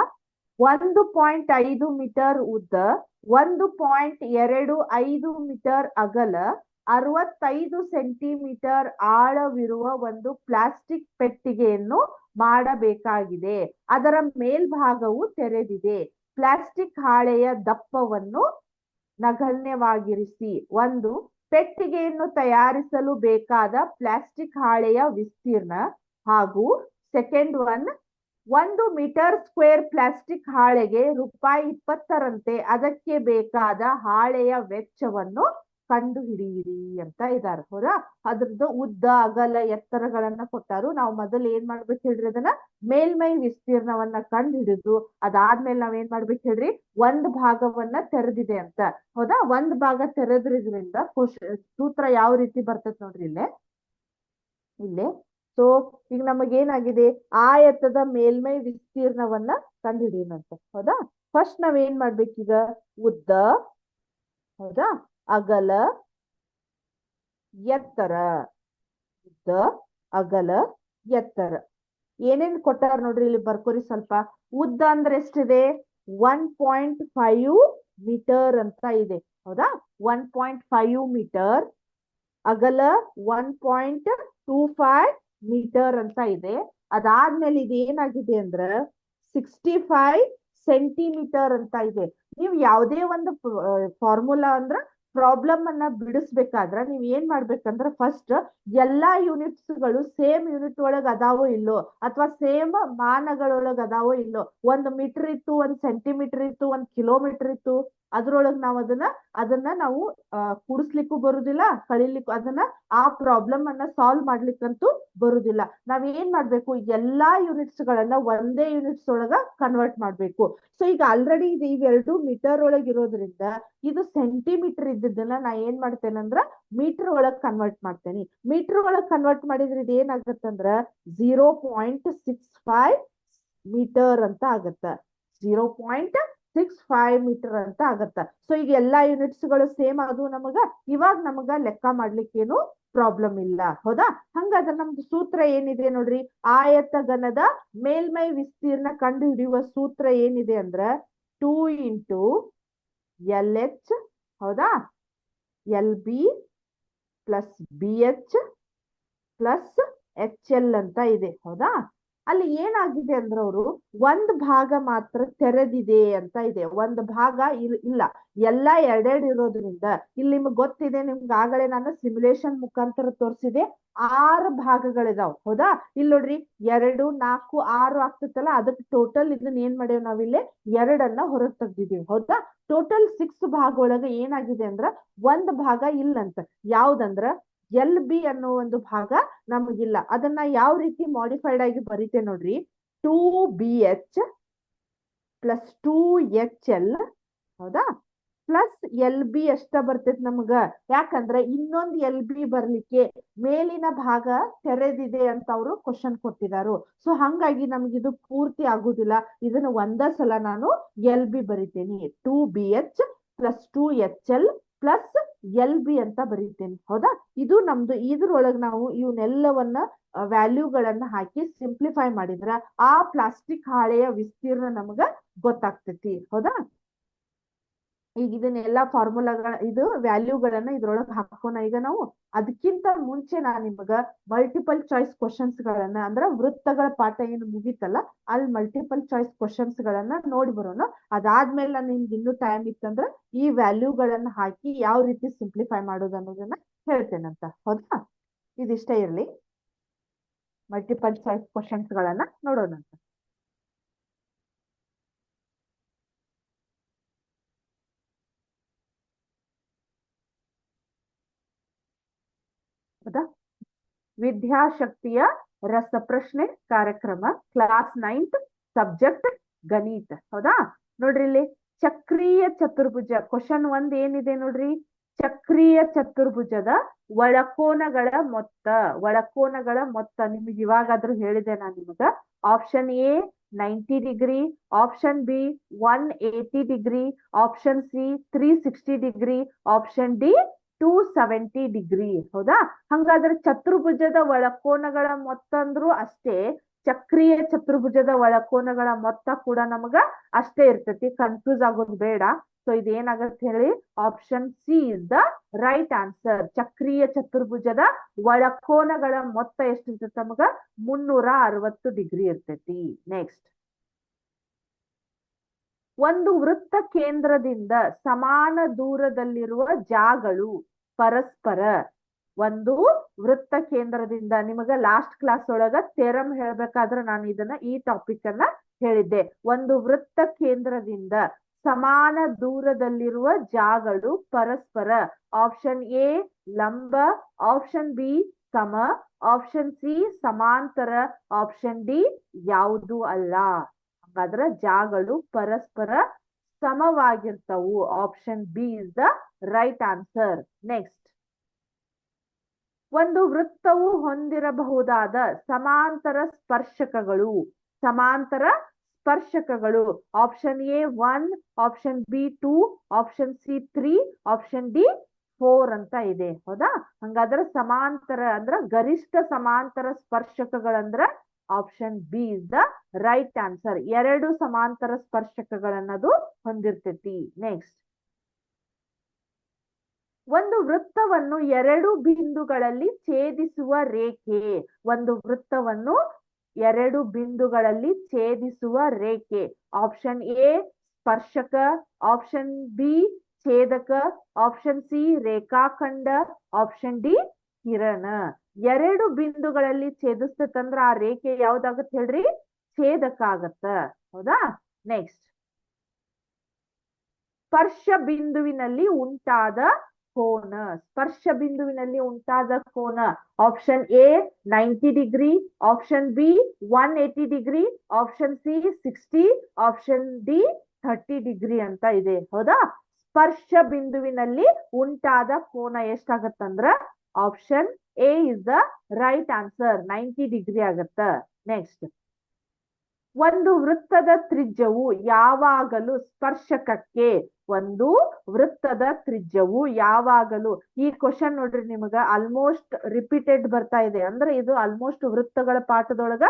1.5 ಮೀಟರ್ ಉದ್ದ, 1.25 ಮೀಟರ್ ಅಗಲ, 65 ಸೆಂಟಿಮೀಟರ್ ಆಳವಿರುವ ಒಂದು ಪ್ಲಾಸ್ಟಿಕ್ ಪೆಟ್ಟಿಗೆಯನ್ನು ಮಾಡಬೇಕಾಗಿದೆ. ಅದರ ಮೇಲ್ಭಾಗವು ತೆರೆದಿದೆ. ಪ್ಲಾಸ್ಟಿಕ್ ಹಾಳೆಯ ದಪ್ಪವನ್ನು ನಗಣ್ಯವಾಗಿರಿಸಿ. ಒಂದು ಪೆಟ್ಟಿಗೆಯನ್ನು ತಯಾರಿಸಲು ಬೇಕಾದ ಪ್ಲಾಸ್ಟಿಕ್ ಹಾಳೆಯ ವಿಸ್ತೀರ್ಣ ಹಾಗೂ ಸೆಕೆಂಡ್ 1 ಮೀಟರ್ ಸ್ಕ್ವೇರ್ ಪ್ಲಾಸ್ಟಿಕ್ ಹಾಳೆಗೆ ₹20ರಂತೆ ಅದಕ್ಕೆ ಬೇಕಾದ ಹಾಳೆಯ ವೆಚ್ಚವನ್ನು ಕಂಡುಹಿಡಿಯಿರಿ ಅಂತ ಇದ್ದಾರೆ. ಹೌದಾ, ಅದ್ರದ್ದು ಉದ್ದ ಅಗಲ ಎತ್ತರಗಳನ್ನ ಕೊಟ್ಟಾರು. ನಾವು ಮೊದಲು ಏನ್ ಮಾಡ್ಬೇಕು ಹೇಳ್ರಿ, ಅದನ್ನ ಮೇಲ್ಮೈ ವಿಸ್ತೀರ್ಣವನ್ನ ಕಂಡುಹಿಡಿದು ಅದಾದ್ಮೇಲೆ ನಾವ್ ಏನ್ ಮಾಡ್ಬೇಕು ಹೇಳ್ರಿ, ಒಂದ್ ಭಾಗವನ್ನ ತೆರೆದಿದೆ ಅಂತ. ಹೌದಾ, ಒಂದ್ ಭಾಗ ತೆರೆದ್ರಿಂದ ಸೂತ್ರ ಯಾವ ರೀತಿ ಬರ್ತೈತೆ ನೋಡ್ರಿ ಇಲ್ಲೇ. ಇಲ್ಲೇ. ಸೊ ಈಗ ನಮಗೇನಾಗಿದೆ, ಆಯತದ ಮೇಲ್ಮೈ ವಿಸ್ತೀರ್ಣವನ್ನ ಕಂಡುಹಿಡಿಯೋಣಂತೆ. ಹೌದಾ? ಫಸ್ಟ್ ನಾವ್ ಏನ್ ಮಾಡ್ಬೇಕೀಗ, ಉದ್ದ, ಹೌದಾ, ಅಗಲ, ಎತ್ತರ, ಉದ್ದ, ಅಗಲ, ಎತ್ತರ ಏನೇನ್ ಕೊಟ್ಟಾರ ನೋಡ್ರಿ, ಇಲ್ಲಿ ಬರ್ಕೋರಿ ಸ್ವಲ್ಪ. ಉದ್ದ ಅಂದ್ರೆ ಎಷ್ಟಿದೆ, 1.5 ಮೀಟರ್ ಅಂತ ಇದೆ. ಹೌದಾ? 1.5 ಮೀಟರ್. ಅಗಲ 1.25 ಮೀಟರ್ ಅಂತ ಇದೆ. ಅದಾದ್ಮೇಲೆ ಇದು ಏನಾಗಿದೆ ಅಂದ್ರ 65 ಸೆಂಟಿಮೀಟರ್ ಅಂತ ಇದೆ. ನೀವು ಯಾವುದೇ ಒಂದು ಫಾರ್ಮುಲಾ ಅಂದ್ರ ಪ್ರಾಬ್ಲಮ್ ಅನ್ನ ಬಿಡಿಸ್ಬೇಕಾದ್ರ ನೀವ್ ಏನ್ ಮಾಡ್ಬೇಕಂದ್ರ ಫಸ್ಟ್ ಎಲ್ಲಾ ಯೂನಿಟ್ಸ್ ಗಳು ಸೇಮ್ ಯೂನಿಟ್ ಒಳಗ್ ಅದಾವೋ ಇಲ್ಲೋ, ಅಥವಾ ಸೇಮ್ ಮಾನಗಳೊಳಗ್ ಅದಾವೋ ಇಲ್ಲೋ. 1 ಮೀಟರ್ ಇತ್ತು, 1 ಸೆಂಟಿಮೀಟರ್ ಇತ್ತು, 1 ಕಿಲೋಮೀಟರ್ ಇತ್ತು, ಅದ್ರೊಳಗ್ ನಾವ್ ಅದನ್ನ ನಾವು ಕೂಡಿಸ್ಲಿಕ್ಕೂ ಬರುದಿಲ್ಲ, ಕಳಿಲಿಕ್ಕೂ, ಅದನ್ನ ಆ ಪ್ರಾಬ್ಲಮ್ ಅನ್ನ ಸಾಲ್ವ್ ಮಾಡ್ಲಿಕ್ಕಂತೂ ಬರುದಿಲ್ಲ. ನಾವ್ ಏನ್ ಮಾಡ್ಬೇಕು, ಎಲ್ಲಾ ಯೂನಿಟ್ಸ್ ಗಳನ್ನ ಒಂದೇ ಯೂನಿಟ್ಸ್ ಒಳಗ ಕನ್ವರ್ಟ್ ಮಾಡ್ಬೇಕು. ಸೊ ಈಗ ಆಲ್ರೆಡಿ ಇದು ಇವೆರಡು ಮೀಟರ್ ಒಳಗ್ ಇರೋದ್ರಿಂದ ಇದು ಸೆಂಟಿಮೀಟರ್ ಇದ್ದದನ್ನ ನಾ ಏನ್ ಮಾಡ್ತೇನೆ ಅಂದ್ರ ಮೀಟರ್ ಒಳಗ್ ಕನ್ವರ್ಟ್ ಮಾಡ್ತೇನೆ. ಮೀಟರ್ ಒಳಗ್ ಕನ್ವರ್ಟ್ ಮಾಡಿದ್ರೆ ಇದು ಏನಾಗತ್ತಂದ್ರ 0.65 ಮೀಟರ್ ಅಂತ ಆಗತ್ತ. 0.65 ಮೀಟರ್ ಅಂತ ಆಗತ್ತ. ಸೊ ಈಗ ಎಲ್ಲಾ ಯೂನಿಟ್ಸ್ ಗಳು ಸೇಮ್ ಅದು ನಮಗ, ಇವಾಗ ನಮಗ ಲೆಕ್ಕ ಮಾಡ್ಲಿಕ್ಕೆ ಏನು ಪ್ರಾಬ್ಲಮ್ ಇಲ್ಲ. ಹೌದಾ? ಹಂಗಾದ್ರೆ ನಮ್ದು ಸೂತ್ರ ಏನಿದೆ ನೋಡ್ರಿ, ಆಯತ ಘನದ ಮೇಲ್ಮೈ ವಿಸ್ತೀರ್ಣ ಕಂಡು ಹಿಡಿಯುವ ಸೂತ್ರ ಏನಿದೆ ಅಂದ್ರ 2 ಇಂಟು LH, ಹೌದಾ, LB plus BH plus HL ಅಂತ ಇದೆ. ಹೌದಾ? ಅಲ್ಲಿ ಏನಾಗಿದೆ ಅಂದ್ರೆ ಅವರು ಒಂದ್ ಭಾಗ ಮಾತ್ರ ತೆರೆದಿದೆ ಅಂತ ಇದೆ, ಒಂದ್ ಭಾಗ ಇಲ್ಲ. ಎಲ್ಲಾ ಎರಡೆರಡು ಇರೋದ್ರಿಂದ ಇಲ್ಲಿ ನಿಮ್ಗೆ ಗೊತ್ತಿದೆ, ನಿಮ್ಗೆ ಆಗಲೇ ನಾನು ಸಿಮ್ಯುಲೇಷನ್ ಮುಖಾಂತರ ತೋರಿಸಿದೆ 6 ಭಾಗಗಳಿದಾವ್. ಹೌದಾ? ಇಲ್ಲಿ ನೋಡ್ರಿ 2, 4, 6 ಆಗ್ತತ್ತಲ್ಲ, ಅದಕ್ಕೆ ಟೋಟಲ್ ಇದನ್ನ ಏನ್ ಮಾಡೇವ್ ನಾವಿಲ್ಲಿ 2ಅನ್ನ ಹೊರಗೆ ತೆಗ್ದಿದೀವಿ. ಹೌದಾ? ಟೋಟಲ್ 6 ಭಾಗ ಒಳಗ ಏನಾಗಿದೆ ಅಂದ್ರ ಒಂದ್ ಭಾಗ ಇಲ್ಲಂತ. ಯಾವ್ದಂದ್ರ LB ಅನ್ನೋ ಒಂದು ಭಾಗ ನಮಗಿಲ್ಲ. ಅದನ್ನ ಯಾವ ರೀತಿ ಮಾಡಿಫೈಡ್ ಆಗಿ ಬರೀತೆ ನೋಡ್ರಿ, 2BH ಪ್ಲಸ್ 2HL, ಹೌದಾ, ಪ್ಲಸ್ LB ಎಷ್ಟ ಬರ್ತೈತಿ ನಮಗ. ಯಾಕಂದ್ರೆ ಇನ್ನೊಂದು LB ಬರ್ಲಿಕ್ಕೆ ಮೇಲಿನ ಭಾಗ ತೆರೆದಿದೆ ಅಂತ ಅವರು ಕ್ವಶನ್ ಕೊಟ್ಟಿದಾರು. ಸೊ ಹಂಗಾಗಿ ನಮ್ಗಿದು ಪೂರ್ತಿ ಆಗುದಿಲ್ಲ. ಇದನ್ನ ಒಂದ ಸಲ ನಾನು LB ಬರಿತೇನೆ, 2BH plus 2HL plus LB ಅಂತ ಬರೀತೇನೆ. ಹೌದಾ? ಇದು ನಮ್ದು. ಇದ್ರೊಳಗ್ ನಾವು ಇವನ್ನೆಲ್ಲವನ್ನ ವ್ಯಾಲ್ಯೂಗಳನ್ನ ಹಾಕಿ ಸಿಂಪ್ಲಿಫೈ ಮಾಡಿದ್ರ ಆ ಪ್ಲಾಸ್ಟಿಕ್ ಹಾಳೆಯ ವಿಸ್ತೀರ್ಣ ನಮಗ ಗೊತ್ತಾಗ್ತೈತಿ. ಹೌದಾ? ಈಗ ಇದನ್ನೆಲ್ಲಾ ಫಾರ್ಮುಲಾಗಳ ಇದು ವ್ಯಾಲ್ಯೂಗಳನ್ನ ಇದ್ರೊಳಗೆ ಹಾಕೋಣ ಈಗ ನಾವು. ಅದಕ್ಕಿಂತ ಮುಂಚೆ ನಾನ್ ನಿಮಗ ಮಲ್ಟಿಪಲ್ ಚಾಯ್ಸ್ ಕ್ವಶನ್ಸ್ ಗಳನ್ನ, ಅಂದ್ರ ವೃತ್ತಗಳ ಪಾಠ ಏನು ಮುಗೀತಲ್ಲ, ಅಲ್ಲಿ ಮಲ್ಟಿಪಲ್ ಚಾಯ್ಸ್ ಕ್ವಶನ್ಸ್ ಗಳನ್ನ ನೋಡಿ ಬರೋಣ. ಅದಾದ್ಮೇಲೆ ನಾನು ನಿಮ್ಗೆ ಇನ್ನೂ ಟೈಮ್ ಇತ್ತಂದ್ರ ಈ ವ್ಯಾಲ್ಯೂಗಳನ್ನ ಹಾಕಿ ಯಾವ ರೀತಿ ಸಿಂಪ್ಲಿಫೈ ಮಾಡೋದು ಅನ್ನೋದನ್ನ ಹೇಳ್ತೇನಂತ. ಹೌದಾ? ಇದಿಷ್ಟೇ ಇರ್ಲಿ. ಮಲ್ಟಿಪಲ್ ಚಾಯ್ಸ್ ಕ್ವಶನ್ಸ್ ಗಳನ್ನ ನೋಡೋಣಂತ. ಹೌದಾ? ವಿದ್ಯಾಶಕ್ತಿಯ ರಸಪ್ರಶ್ನೆ ಕಾರ್ಯಕ್ರಮ, ಕ್ಲಾಸ್ 9th, ಸಬ್ಜೆಕ್ಟ್ ಗಣಿತ. ಹೌದಾ? ನೋಡ್ರಿ ಇಲ್ಲಿ ಚಕ್ರೀಯ ಚತುರ್ಭುಜ ಕ್ವಶನ್ 1 ಏನಿದೆ ನೋಡ್ರಿ, ಚಕ್ರೀಯ ಚತುರ್ಭುಜದ ಒಳಕೋನಗಳ ಮೊತ್ತ. ಒಳಕೋನಗಳ ಮೊತ್ತ ನಿಮಗೆ ಇವಾಗಾದ್ರೂ ಹೇಳಿದೆ ನಾನು ನಿಮಗ. Option A 90 degree, option B 180 degree, option C 360 degree, option D 270 degree. ಹೌದಾ? ಹಂಗಾದ್ರೆ ಚತುರ್ಭುಜದ ಒಳಕೋನಗಳ ಮೊತ್ತ ಅಂದ್ರೂ ಅಷ್ಟೇ, ಚಕ್ರೀಯ ಚತುರ್ಭುಜದ ಒಳಕೋನಗಳ ಮೊತ್ತ ಕೂಡ ನಮಗ ಅಷ್ಟೇ ಇರ್ತೈತಿ. ಕನ್ಫ್ಯೂಸ್ ಆಗೋದು ಬೇಡ. ಸೊ ಇದೇನಾಗತ್ತೆ ಹೇಳಿ, option C is the right answer. ಚಕ್ರೀಯ ಚತುರ್ಭುಜದ ಒಳಕೋನಗಳ ಮೊತ್ತ ಎಷ್ಟಿರ್ತೈತಿ ನಮಗ 360 ಡಿಗ್ರಿ ಇರ್ತೈತಿ. ನೆಕ್ಸ್ಟ್, ಒಂದು ವೃತ್ತ ಕೇಂದ್ರದಿಂದ ಸಮಾನ ದೂರದಲ್ಲಿರುವ ಜಾಗಗಳು ಪರಸ್ಪರ. ಒಂದು ವೃತ್ತ ಕೇಂದ್ರದಿಂದ, ನಿಮಗ ಲಾಸ್ಟ್ ಕ್ಲಾಸ್ ಒಳಗ ಥಿಯರಂ ಹೇಳ್ಬೇಕಾದ್ರೆ ನಾನು ಇದನ್ನ ಈ ಟಾಪಿಕ್ ಅನ್ನ ಹೇಳಿದ್ದೆ. ಒಂದು ವೃತ್ತ ಕೇಂದ್ರದಿಂದ ಸಮಾನ ದೂರದಲ್ಲಿರುವ ಜಾಗಗಳು ಪರಸ್ಪರ. ಆಪ್ಷನ್ ಎ ಲಂಬ, ಆಪ್ಷನ್ ಬಿ ಸಮ, ಆಪ್ಷನ್ ಸಿ ಸಮಾಂತರ, ಆಪ್ಷನ್ ಡಿ ಯಾವುದು ಅಲ್ಲ. ಹಾಗಾದ್ರೆ ಜಾಗಗಳು ಪರಸ್ಪರ ಸಮವಾಗಿರ್ತವು. Option B is the right answer. Next, ಒಂದು ವೃತ್ತವು ಹೊಂದಿರಬಹುದಾದ ಸಮಾಂತರ ಸ್ಪರ್ಶಕಗಳು. ಸಮಾಂತರ ಸ್ಪರ್ಶಕಗಳು option A 1, option B 2, option C 3, option D 4 ಅಂತ ಇದೆ. ಹೌದಾ? ಹಂಗಾದ್ರೆ ಸಮಾಂತರ ಅಂದ್ರ ಗರಿಷ್ಠ ಸಮಾಂತರ ಸ್ಪರ್ಶಕಗಳಂದ್ರ option B is the right answer. 2 ಸಮಾಂತರ ಸ್ಪರ್ಶಕಗಳನ್ನದು ಹೊಂದಿರ್ತೈತಿ. ನೆಕ್ಸ್ಟ್, ಒಂದು ವೃತ್ತವನ್ನು 2 ಬಿಂದುಗಳಲ್ಲಿ ಛೇದಿಸುವ ರೇಖೆ. ಒಂದು ವೃತ್ತವನ್ನು 2 ಬಿಂದುಗಳಲ್ಲಿ ಛೇದಿಸುವ ರೇಖೆ. ಆಪ್ಷನ್ ಎ ಸ್ಪರ್ಶಕ, ಆಪ್ಷನ್ ಬಿ ಛೇದಕ, ಆಪ್ಷನ್ ಸಿ ರೇಖಾಖಂಡ, ಆಪ್ಷನ್ ಡಿ ಕಿರಣ. 2 ಬಿಂದುಗಳಲ್ಲಿ ಛೇದಿಸ್ತಂದ್ರ ಆ ರೇಖೆ ಯಾವ್ದಾಗತ್ ಹೇಳ್ರಿ? ಛೇದಕ ಆಗತ್ತ. ಹೌದಾ? ನೆಕ್ಸ್ಟ್, ಸ್ಪರ್ಶ ಬಿಂದುವಿನಲ್ಲಿ ಉಂಟಾದ ಕೋನ. ಸ್ಪರ್ಶ ಬಿಂದುವಿನಲ್ಲಿ ಉಂಟಾದ ಕೋನ option A 90 degree, option B 180 degree, option C 60, option D 30 degree ಅಂತ ಇದೆ. ಹೌದಾ? ಸ್ಪರ್ಶ ಬಿಂದುವಿನಲ್ಲಿ ಉಂಟಾದ ಕೋನ ಎಷ್ಟಾಗತ್ತಂದ್ರ option A is the right answer, 90 degree ಆಗತ್ತ. ನೆಕ್ಸ್ಟ್, ಒಂದು ವೃತ್ತದ ತ್ರಿಜ್ಯವು ಯಾವಾಗಲೂ ಸ್ಪರ್ಶಕಕ್ಕೆ. ಒಂದು ವೃತ್ತದ ತ್ರಿಜ್ಯವು ಯಾವಾಗಲೂ, ಈ ಕ್ವಶನ್ ನೋಡ್ರಿ ನಿಮಗ ಆಲ್ಮೋಸ್ಟ್ ರಿಪೀಟೆಡ್ ಬರ್ತಾ ಇದೆ. ಅಂದ್ರೆ ಇದು ಆಲ್ಮೋಸ್ಟ್ ವೃತ್ತಗಳ ಪಾಠದೊಳಗ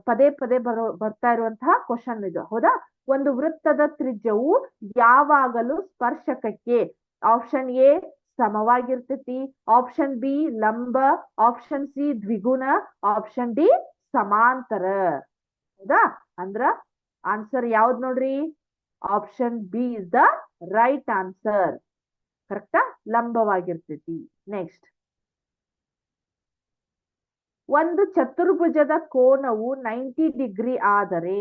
ಪದೇ ಪದೇ ಬರ್ತಾ ಇರುವಂತಹ ಕ್ವಶನ್ ಇದು. ಹೌದಾ? ಒಂದು ವೃತ್ತದ ತ್ರಿಜ್ಯವು ಯಾವಾಗಲೂ ಸ್ಪರ್ಶಕಕ್ಕೆ. ಆಪ್ಷನ್ ಎ ಸಮವಾಗಿರ್ತೈತಿ, ಆಪ್ಷನ್ ಬಿ ಲಂಬ, ಆಪ್ಷನ್ ಸಿ ದ್ವಿಗುಣ, ಆಪ್ಷನ್ ಡಿ ಸಮಾಂತರ. ಹೌದಾ? ಅಂದ್ರ ಆನ್ಸರ್ ಯಾವ್ದು ನೋಡ್ರಿ? Option B is the right answer. ಕರೆಕ್ಟಾ? ಲಂಬವಾಗಿರ್ತೈತಿ. ನೆಕ್ಸ್ಟ್, ಒಂದು ಚತುರ್ಭುಜದ ಕೋನವು 90 ಡಿಗ್ರಿ ಆದರೆ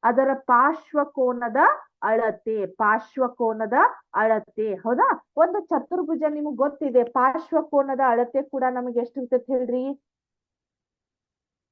ಅದರ ಪಾರ್ಶ್ವಕೋನದ ಅಳತೆ. ಪಾರ್ಶ್ವಕೋನದ ಅಳತೆ. ಹೌದಾ? ಒಂದು ಚತುರ್ಭುಜ ನಿಮ್ಗೆ ಗೊತ್ತಿದೆ, ಪಾರ್ಶ್ವಕೋನದ ಅಳತೆ ಕೂಡ ನಮಗೆ ಎಷ್ಟಿರ್ತೈತಿ ಹೇಳ್ರಿ?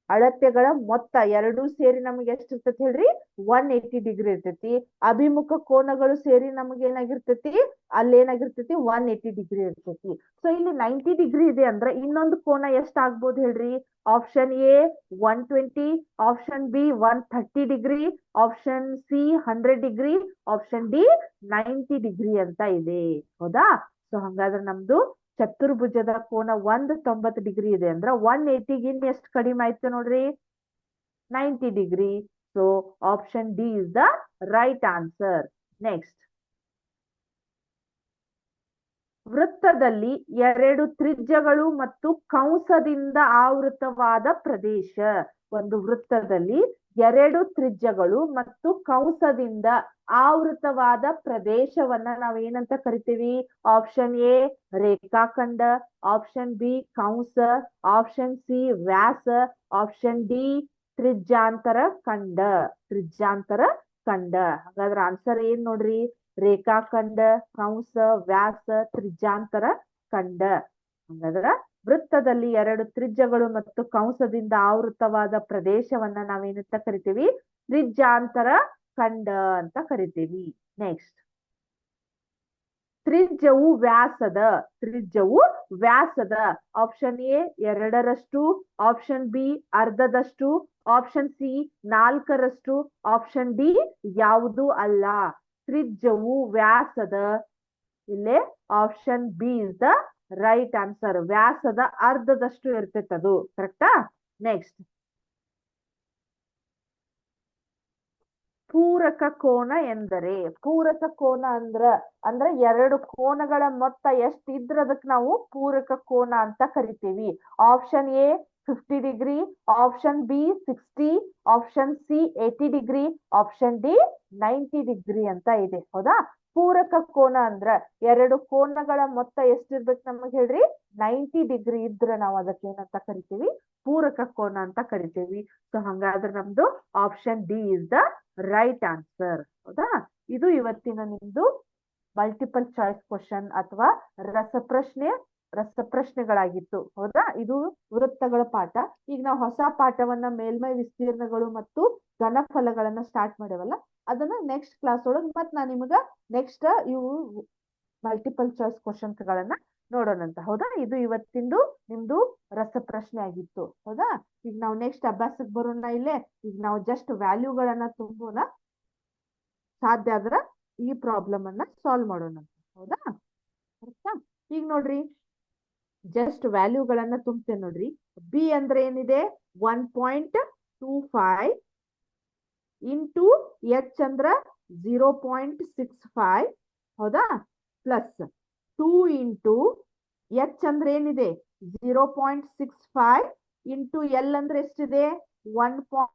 ಅಳತೆಗಳ ಮೊತ್ತ 2 ಸೇರಿ ನಮ್ಗೆ ಎಷ್ಟಿರ್ತೈತಿ ಹೇಳ್ರಿ? 180 ಡಿಗ್ರಿ ಇರ್ತೈತಿ. ಅಭಿಮುಖ ಕೋನಗಳು ಸೇರಿ ನಮ್ಗೆ ಏನಾಗಿರ್ತೈತಿ? ಅಲ್ಲೇನಾಗಿರ್ತೈತಿ? 180 ಡಿಗ್ರಿ ಇರ್ತೈತಿ. ಸೊ ಇಲ್ಲಿ 90 ಡಿಗ್ರಿ ಇದೆ ಅಂದ್ರೆ ಇನ್ನೊಂದು ಕೋನ ಎಷ್ಟ್ ಆಗ್ಬೋದು ಹೇಳ್ರಿ? Option A 120, option B 130 degree, option C 100 degree, option D 90 degree ಅಂತ ಇದೆ. ಹೌದಾ? ಸೊ ಹಂಗಾದ್ರೆ ನಮ್ದು ಚತುರ್ಭುಜದ ಕೋನ 190 ಡಿಗ್ರಿ ಇದೆ ಅಂದ್ರ 180ಗಿಂತ ಎಷ್ಟು ಕಡಿಮೆ ಆಯ್ತು ನೋಡ್ರಿ? 90 degree. So option D is the right answer. Next, ವೃತ್ತದಲ್ಲಿ 2 ತ್ರಿಜ್ಯಗಳು ಮತ್ತು ಕಂಸದಿಂದ ಆವೃತವಾದ ಪ್ರದೇಶ. ಒಂದು ವೃತ್ತದಲ್ಲಿ 2 ತ್ರಿಜ್ಯಗಳು ಮತ್ತು ಕಂಸದಿಂದ ಆವೃತವಾದ ಪ್ರದೇಶವನ್ನ ನಾವ್ ಏನಂತ ಕರಿತೀವಿ? ಆಪ್ಷನ್ ಎ ರೇಖಾಖಂಡ, ಆಪ್ಷನ್ ಬಿ ಕಂಸ, ಆಪ್ಷನ್ ಸಿ ವ್ಯಾಸ, ಆಪ್ಷನ್ ಡಿ ತ್ರಿಜ್ಯಾಂತರ ಖಂಡ. ತ್ರಿಜ್ಯಾಂತರ ಖಂಡ. ಹಾಗಾದ್ರೆ ಆನ್ಸರ್ ಏನ್ ನೋಡ್ರಿ? ರೇಖಾಖಂಡ, ಕಂಸ, ವ್ಯಾಸ, ತ್ರಿಜ್ಯಾಂತರ ಖಂಡ. ಹಾಗಾದ್ರ ವೃತ್ತದಲ್ಲಿ 2 ತ್ರಿಜ್ಯಗಳು ಮತ್ತು ಕಂಸದಿಂದ ಆವೃತವಾದ ಪ್ರದೇಶವನ್ನ ನಾವೇನಂತ ಕರಿತೀವಿ? ತ್ರಿಜ್ಯಾಂತರ ಖಂಡ ಅಂತ ಕರಿತೀವಿ. ನೆಕ್ಸ್ಟ್, ತ್ರಿಜ್ಯವು ವ್ಯಾಸದ ಆಪ್ಷನ್ ಎ 2ರಷ್ಟು, ಆಪ್ಷನ್ ಬಿ ಅರ್ಧದಷ್ಟು, ಆಪ್ಷನ್ ಸಿ 4ರಷ್ಟು, ಆಪ್ಷನ್ ಡಿ ಯಾವುದು ಅಲ್ಲ. ತ್ರಿಜ್ಯವು ವ್ಯಾಸದ, ಇಲ್ಲೇ option B is the right answer. ವ್ಯಾಸದ ಅರ್ಧದಷ್ಟು ಇರ್ತೈತೆ ಅದು. ಕರೆಕ್ಟಾ? ನೆಕ್ಸ್ಟ್, ಪೂರಕ ಕೋನ ಎಂದರೆ? ಪೂರಕ ಕೋನ ಅಂದ್ರೆ 2 ಕೋನಗಳ ಮೊತ್ತ ಎಷ್ಟು ಇದ್ರ ಅದಕ್ಕೆ ನಾವು ಪೂರಕ ಕೋನ ಅಂತ ಕರಿತೀವಿ. Option A 50 degree, option B 60, option C 80 degree, option D 90 degree ಅಂತ ಇದೆ. ಹೌದಾ? ಪೂರಕ ಕೋನ ಅಂದ್ರ 2 ಕೋನಗಳ ಮೊತ್ತ ಎಷ್ಟಿರ್ಬೇಕು ನಮಗ್ ಹೇಳ್ರಿ? 90 ಡಿಗ್ರಿ ಇದ್ರೆ ನಾವು ಅದಕ್ಕೆ ಏನಂತ ಕರಿತೀವಿ? ಪೂರಕ ಕೋನ ಅಂತ ಕರಿತೀವಿ. ಸೊ ಹಂಗಾದ್ರೆ ನಮ್ದು option D is the right answer. ಹೌದಾ? ಇದು ಇವತ್ತಿನ ನಿಮ್ದು ಮಲ್ಟಿಪಲ್ ಚಾಯ್ಸ್ ಕ್ವಶನ್ ಅಥವಾ ರಸಪ್ರಶ್ನೆಗಳಾಗಿತ್ತು. ಹೌದಾ? ಇದು ವೃತ್ತಗಳ ಪಾಠ. ಈಗ ನಾವು ಹೊಸ ಪಾಠವನ್ನ ಮೇಲ್ಮೈ ವಿಸ್ತೀರ್ಣಗಳು ಮತ್ತು ಘನಫಲಗಳನ್ನ ಸ್ಟಾರ್ಟ್ ಮಾಡೇವಲ್ಲ, ಅದನ್ನ ನೆಕ್ಸ್ಟ್ ಕ್ಲಾಸ್ ಒಳಗೆ ಮತ್ ನಾನ್ ನಿಮಗ ನೆಕ್ಸ್ಟ್ ಇವು ಮಲ್ಟಿಪಲ್ ಚಾಯ್ಸ್ ಕ್ವಶನ್ಸ್ ಗಳನ್ನ ನೋಡೋಣಂತ. ಹೌದಾ, ಇದು ಇವತ್ತಿಂದು ನಿಮ್ದು ರಸಪ್ರಶ್ನೆ ಆಗಿತ್ತು. ಹೌದಾ, ಈಗ ನಾವು ನೆಕ್ಸ್ಟ್ ಅಭ್ಯಾಸಕ್ಕೆ ಬರೋಣ. ಇಲ್ಲೇ ಈಗ ನಾವು ಜಸ್ಟ್ ವ್ಯಾಲ್ಯೂಗಳನ್ನ ತುಂಬೋಣ. ಸಾಧ್ಯ ಆದ್ರ ಈ ಪ್ರಾಬ್ಲಮ್ ಅನ್ನ ಸಾಲ್ವ್ ಮಾಡೋಣ. ಹೌದಾ, ಅರ್ಥ? ಈಗ ನೋಡ್ರಿ, ಜಸ್ಟ್ ವ್ಯಾಲ್ಯೂಗಳನ್ನ ತುಂಬ್ತೇನೆ ನೋಡ್ರಿ. ಬಿ ಅಂದ್ರೆ ಏನಿದೆ, 1.25 ಇಂಟು ಎಚ್ ಅಂದ್ರ 0.65. ಹೌದಾ, ಪ್ಲಸ್ 2 ಇಂಟು ಎಚ್ ಅಂದ್ರೆ ಏನಿದೆ 0.65 ಇಂಟು ಎಲ್ ಅಂದ್ರೆ ಎಷ್ಟಿದೆ 1.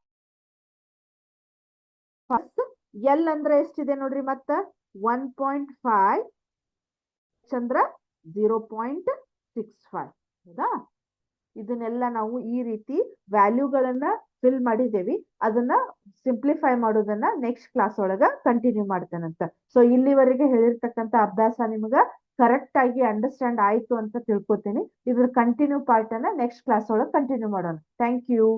ಎಲ್ ಅಂದ್ರೆ ಎಷ್ಟಿದೆ ನೋಡ್ರಿ, ಮತ್ತ 1.5 ಚಂದ್ರ 0.65. ಹೌದಾ, ಇದನ್ನೆಲ್ಲ ನಾವು ಈ ರೀತಿ ವ್ಯಾಲ್ಯೂಗಳನ್ನ ಫಿಲ್ ಮಾಡಿದ್ದೇವಿ. ಅದನ್ನ ಸಿಂಪ್ಲಿಫೈ ಮಾಡೋದನ್ನ ನೆಕ್ಸ್ಟ್ ಕ್ಲಾಸ್ ಒಳಗ ಕಂಟಿನ್ಯೂ ಮಾಡ್ತೇನಂತ. ಸೊ ಇಲ್ಲಿವರೆಗೆ ಹೇಳಿರ್ತಕ್ಕಂಥ ಅಭ್ಯಾಸ ನಿಮ್ಗ ಕರೆಕ್ಟ್ ಆಗಿ ಅಂಡರ್ಸ್ಟ್ಯಾಂಡ್ ಆಯ್ತು ಅಂತ ತಿಳ್ಕೊತೀನಿ. ಇದ್ರ ಕಂಟಿನ್ಯೂ ಪಾರ್ಟ್ ಅನ್ನ ನೆಕ್ಸ್ಟ್ ಕ್ಲಾಸ್ ಒಳಗೆ ಕಂಟಿನ್ಯೂ ಮಾಡೋಣ. Thank you.